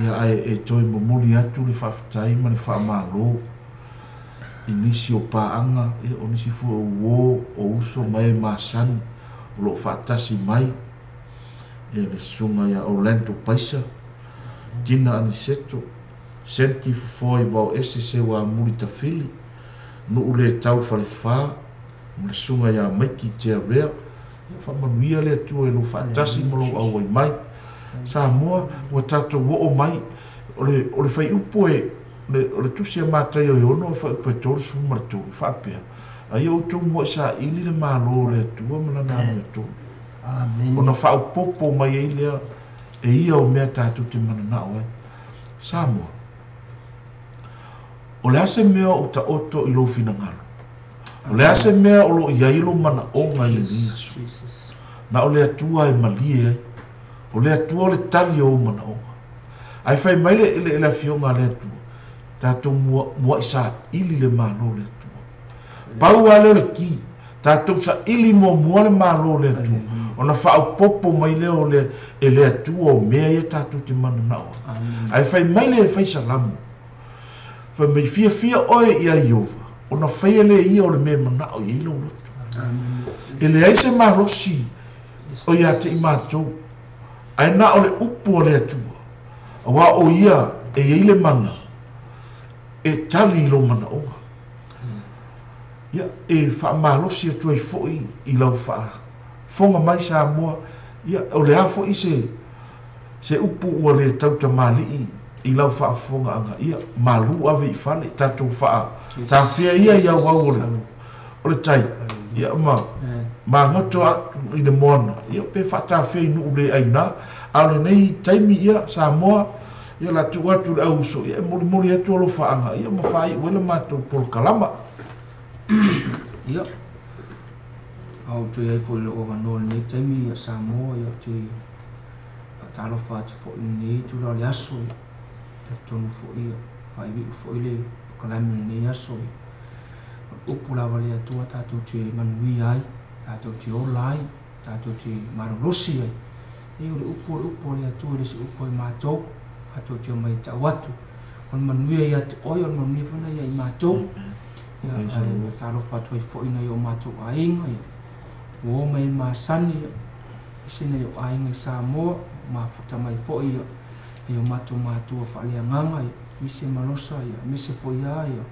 Ia ai toi momoli atu le whawhitai ma le whaamalo. I nisi o pāanga, o nisi fua uo o uso mai māsani, o lo whaatasi mai. Ia le sunga ia Orlando Paisa, Tina Aniseto, senti fufoi vau ese se wa muli tawhili, no ule tau whalewha, le sunga ia Maiki Tea Rea, whamanuia le atua e lo whaatasi mo lo au ai mai. Samoa, ua tato wo o mai, o le whai upo e, o le tusia mātai o e ono, whai upo e tōru su maratu, whapea. Ai o tō mua sa ili le mālo le atua, mana nāmu e tōru. Amen. Ona whau popo mai e lea, e ia o mea tātou te mana nao ai. Samoa, o le ase mea o ta oto i lo fina ngalo. O le ase mea o lo iailo mana o ngai le liasu. Na o le atua e malie ai. O le atua o le tali o mana o. Ai fai mai le fionga le atua. Tātou mua isa ili le malo le atua. Pau ale le ki. Tātou sa ili mua le malo le atua. Ona whao popo mai leo le atua o mea ia tātou te mana nao. Ai fai mai le fai salamu. Fai mai fia oe ia iova. Ona whaia le ia o le mea manao i ilo lotu. E le aise marosi o ia te i mātou. Ai na o le upu o le atua. Awa o ia e ile mana. E tali ilo mana oa. Ia e wha marosi atua i foi i lau wha. Fonga mai Samoa. Ia o le a foi se upu o le tauta mali i lau wha fonga anga. Ia malu ave i whane tatou wha. Ta fia ia ia wau o le tai. Ia ma ngoto atu i le moana. Ia pe whata fia i nuu le aina. Ale nei taimi ia Samoa. Ia la tu atu le auso. Ia mori atu alo whaanga. Ia ma whai wele mātou polo kalama. Ia. Au tui ai fo le o wanoa nei taimi ia Samoa. Ia tui talo whaati fo i nei tu lau le aso. Ia tonu fo ia. Whai vi fo i le kalami nei aso. Upu lawa le atua tātou te manui ai. Tātou te ola ai. Tātou te marolosi ai. E o le upo le atua le se upo i mātou. Tātou te o mai tau atu. On manui ai ate oi, on manui whana ia i mātou. Ia tālo whātua i whoina i o mātou a inga. O mai māsani. Isina i o a inga i Samoa. Mā futa mai whoi ia. E o mātou whalea nganga ia. Mise malosa ia. Mise whoi a ia.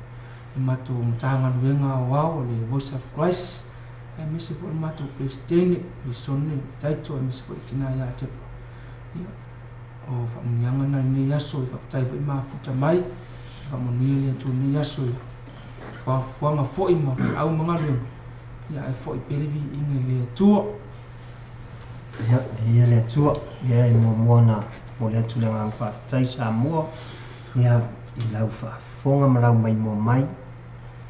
E mātou mtanga nuenga o au le Voice of Christ. E mise whoi mātou Kristene. I sone taito e mise whoi tina ia tepa. Ia. O whamunianga na ni yaso i whakatai whai maa futa mai. Whamunia le atu ni yaso i. Whafuanga whoi ma whai au mga renga. Ia e whoi perevi inga le atua. Ia le atua. Ia e moana mo le atu le ngang whakatai Samoa. Ia i lau whaafonga malau mai mo mai.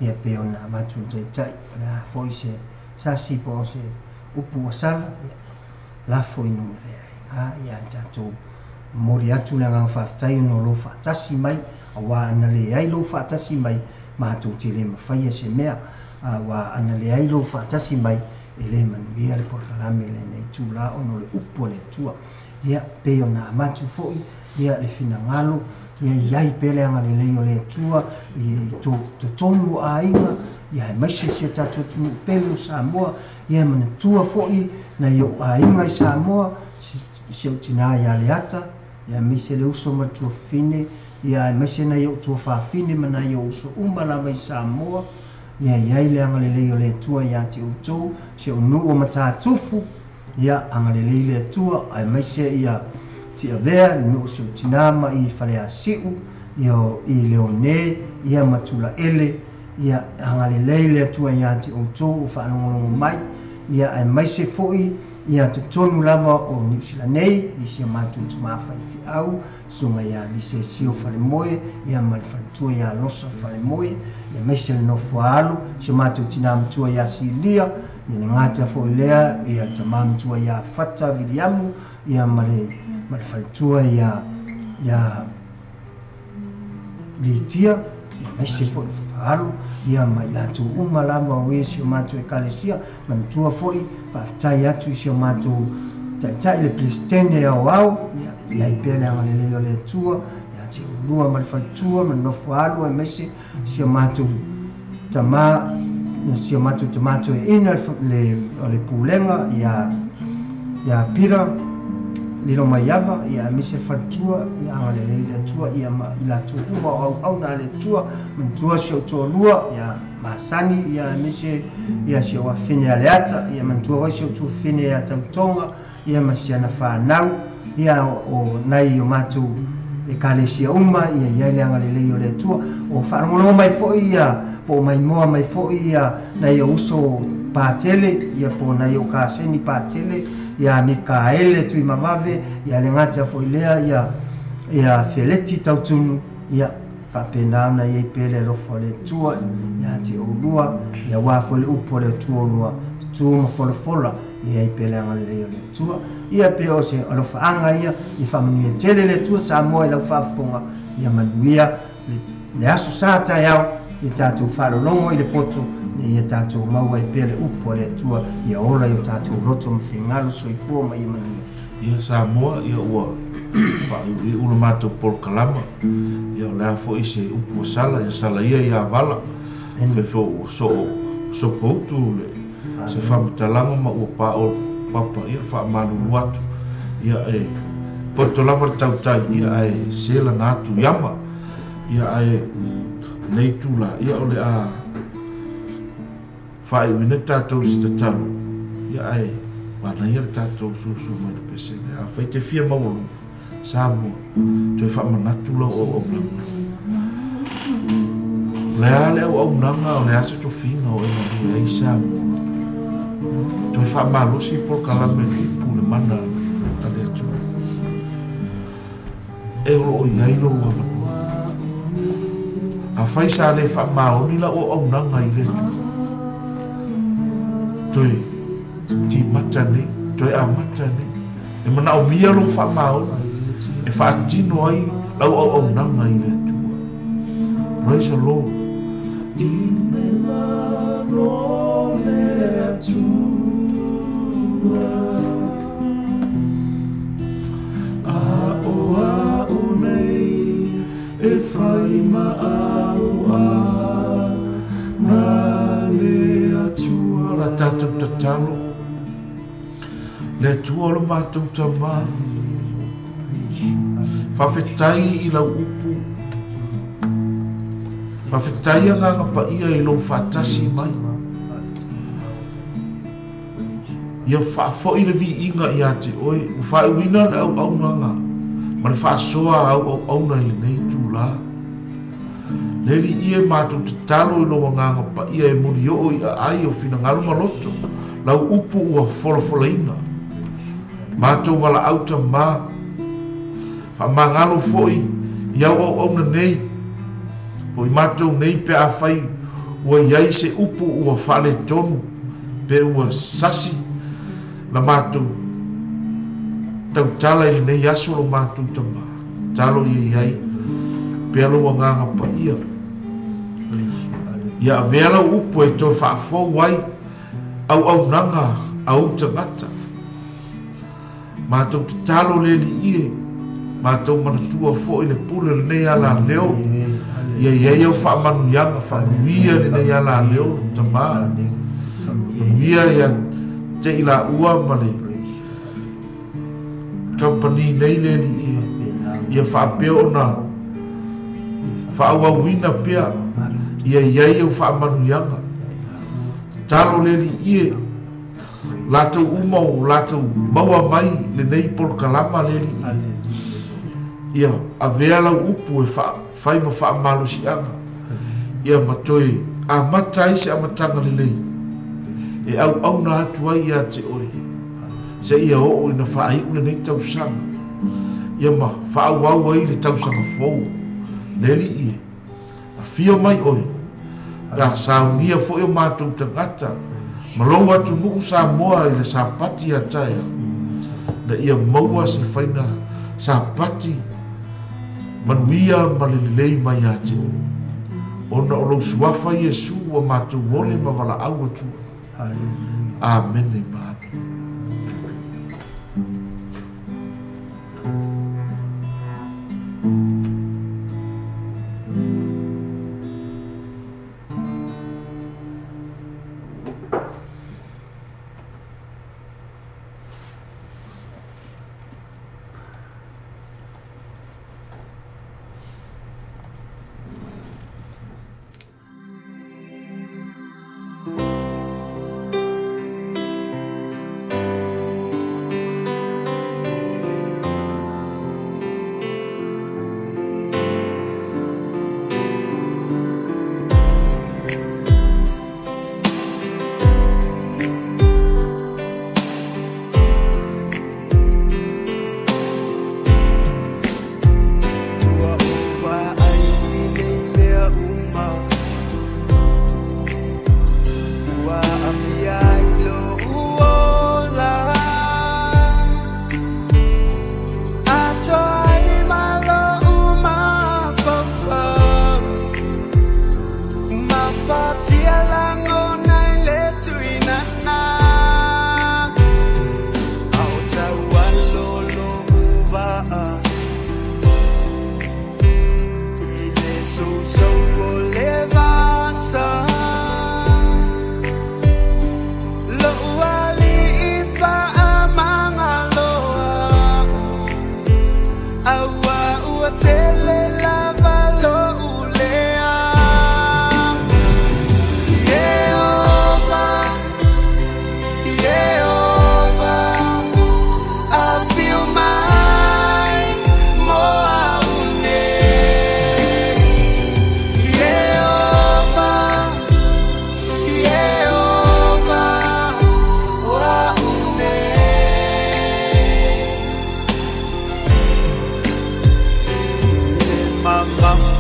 Ia pe ona matu tai. La whoi se sasi po se upu asala. La whoi no le ai. Ia tātou. Mori atu le ngang whaatai no lo whaatasi mai. Awa ana le ai lo whaatasi mai. Mātou te le mawhaia se mea. Awa ana le ai lo whaatasi mai. E le manuia le porkalame le nei tūla ono le upo le tua. ia pe ona amatu fo'i ia le finagalo ia iai pele anga lelei o le atua i tonu aiga ia e maise sia tatou tunu pelu Samoa ia manatua fo'i na ia aiga i Samoa se utina ia le ata ia mise le uso matua fine ia e maise na ia tua fafine mana ia uso uma lava i Samoa ia iai le anga lelei o le atua ia te utou se unu o matatufu ia anga lelei le atua ai maise ia tia vea no se utinama i fale asiu i leone ia matula ele ia anga lelei le atua ia te utou o whaanongolongo mai ia ai maise fo'i ia te tonu lava o New Zealand nei i sia matu te mawhai fi au sunga ia li se sio whare moe ia mali whare tua ia losa whare moe ia maise le nofo alu sia matu tina mtua ia si lia ia ni ngata fo lea ia tama mtua ia fata viliamu ia mali whare tua ia li tia ia maise fo whaalu ia mai latu uma lava o e sio matu e kalesia mantua foi whaftai atu i sio matu tai le plistene au ia i pele anga lelei o le atua ia te ulua ma le whaitua ma nofo alu e mese sio matu tama sio matu tamato e ina le pulenga ia pira lilo mai ava ia mese whaitua ia anga lelei le atua ia i latu uma au na le atua mantua sio tolua ia masani ia mese ia sio wafine ale ata ia mantua vai sio tu fine ia tautonga ia masiana whanau ia o nai o matu e kalesia uma ia le anga lelei o le atua o whanongo mai fo'i ia po mai moa mai fo'i ia nai o uso pātele ia po nai o kaseni pātele ia Mikaele tui mawave ia le ngata fo'i lea ia Feleti tautunu ia whapena na ia pele lofo le tua ia te olua ia wafo le upo le tua olua tua mafolafola ia i pele anga le tua ia pe o se alofa anga ia i whamanui e tele le tua Samoa i lau whafonga ia manuia le aso sata iau i tātou whalolongo i le poto ia tātou maua i pele upo le tua ia ola i tātou roto mawhingalo soifua ma ia manuia ia Samoa ia ua i ula mātou Paul Kalama ia lea fo i se upu sala ia sala ia avala fefo so poutu le se whamitalanga ma ua pao papa ia whamalulu atu ia e poto lava tautai ia e sela natu yama ia e nei tula ia ole a whai wina tātou sita talo ia e wana ia tātou susu mai le pesene a whai te fia maulu Samoa toi whamanatu lau o blanga lea lea au nanga o lea se to finga o ena hui ai Samoa toi whamalosi Paul Kalama i pule mana a lea tu e olo o iai lo ua manua a whai sa le whamaoni la o au nanga i lea tu toi ti matane toi a matane e mana o mia lo whamaoni e whaatino ai lau au nanga i lea tu praise the Lord i me mano lea tu a o nei e whai ma au na lea tua la tātou tatalo lea tua lo mātou tamā whawhetai i lau upu whawhetai a nganga pa ia i lau whatasi mai ia whafo i le vi inga i ate oi whai wina le au nanga ma le whasoa au na le nei tūla leli ia mātou te talo i lau nganga pa ia e muri o i a ai o fina ngalu maloto lau upu ua wholofola ina mātou wala auta maa whamangalo foi iau au na nei po i matou nei pe a whai ua iai se upu ua whale tonu pe ua sasi na matou tau tala i nei aso lo matou tama talo iai pe alo wa nganga pa ia vela upu e to whaafo wai au nanga au tangata Mātou te talo le li ie. Mātou manatua fo i le pule le nei ala leo. Ia iau whaamanu ianga, whamanuia le nei ala leo, tamā. Manuia ia te ila ua ma le company nei le li ie. Ia whaapeo na whaawawina pia. Ia iau whaamanu ianga. Talo le li ie. Latou umau, latou maua mai le nei polkalama le li ie. Ia, a vea lau upu e whai ma wha malo si anga. Ia matoi, a matai se a matanga le lei. E au na atu ai ia te oi. Se ia o ina wha ai ule nei tau sanga. Ia ma, wha au ai le tau sanga fou. Leli ie. A fia mai oi. Ka saunia fo i o mātou tangata. Malou atu nuu sa moa i le sa pati a taia. Na ia maua se whaina sa pati. Manuia malilei mai ate. Ona o lau suafa Yesu wa mātou wole ma wala au atu. Amen e maa.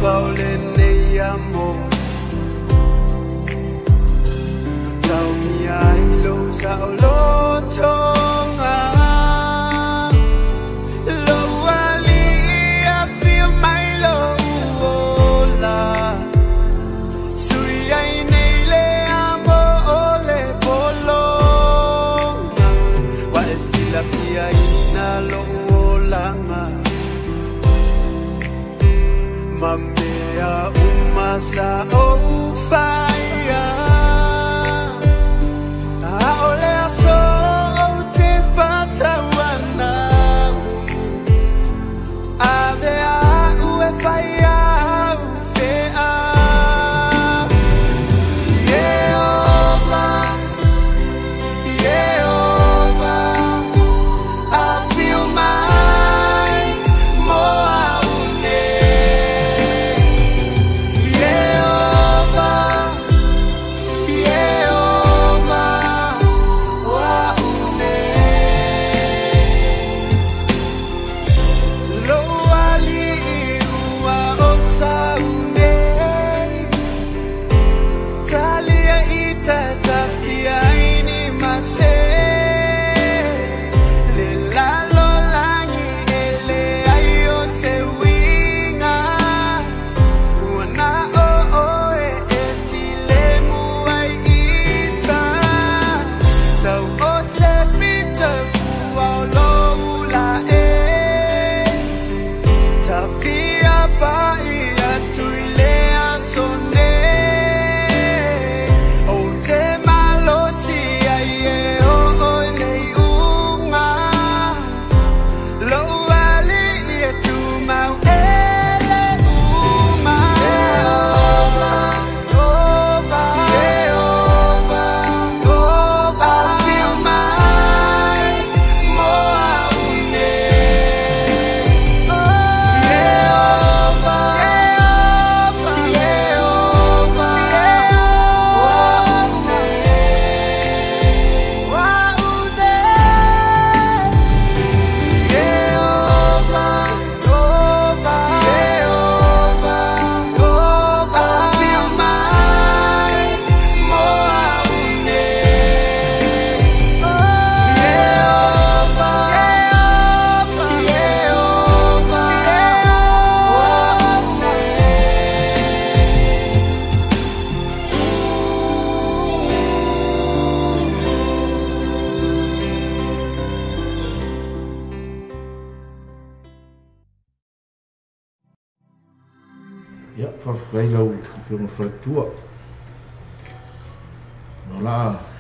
Wow, ya fa fai lau ke mo fa tua no la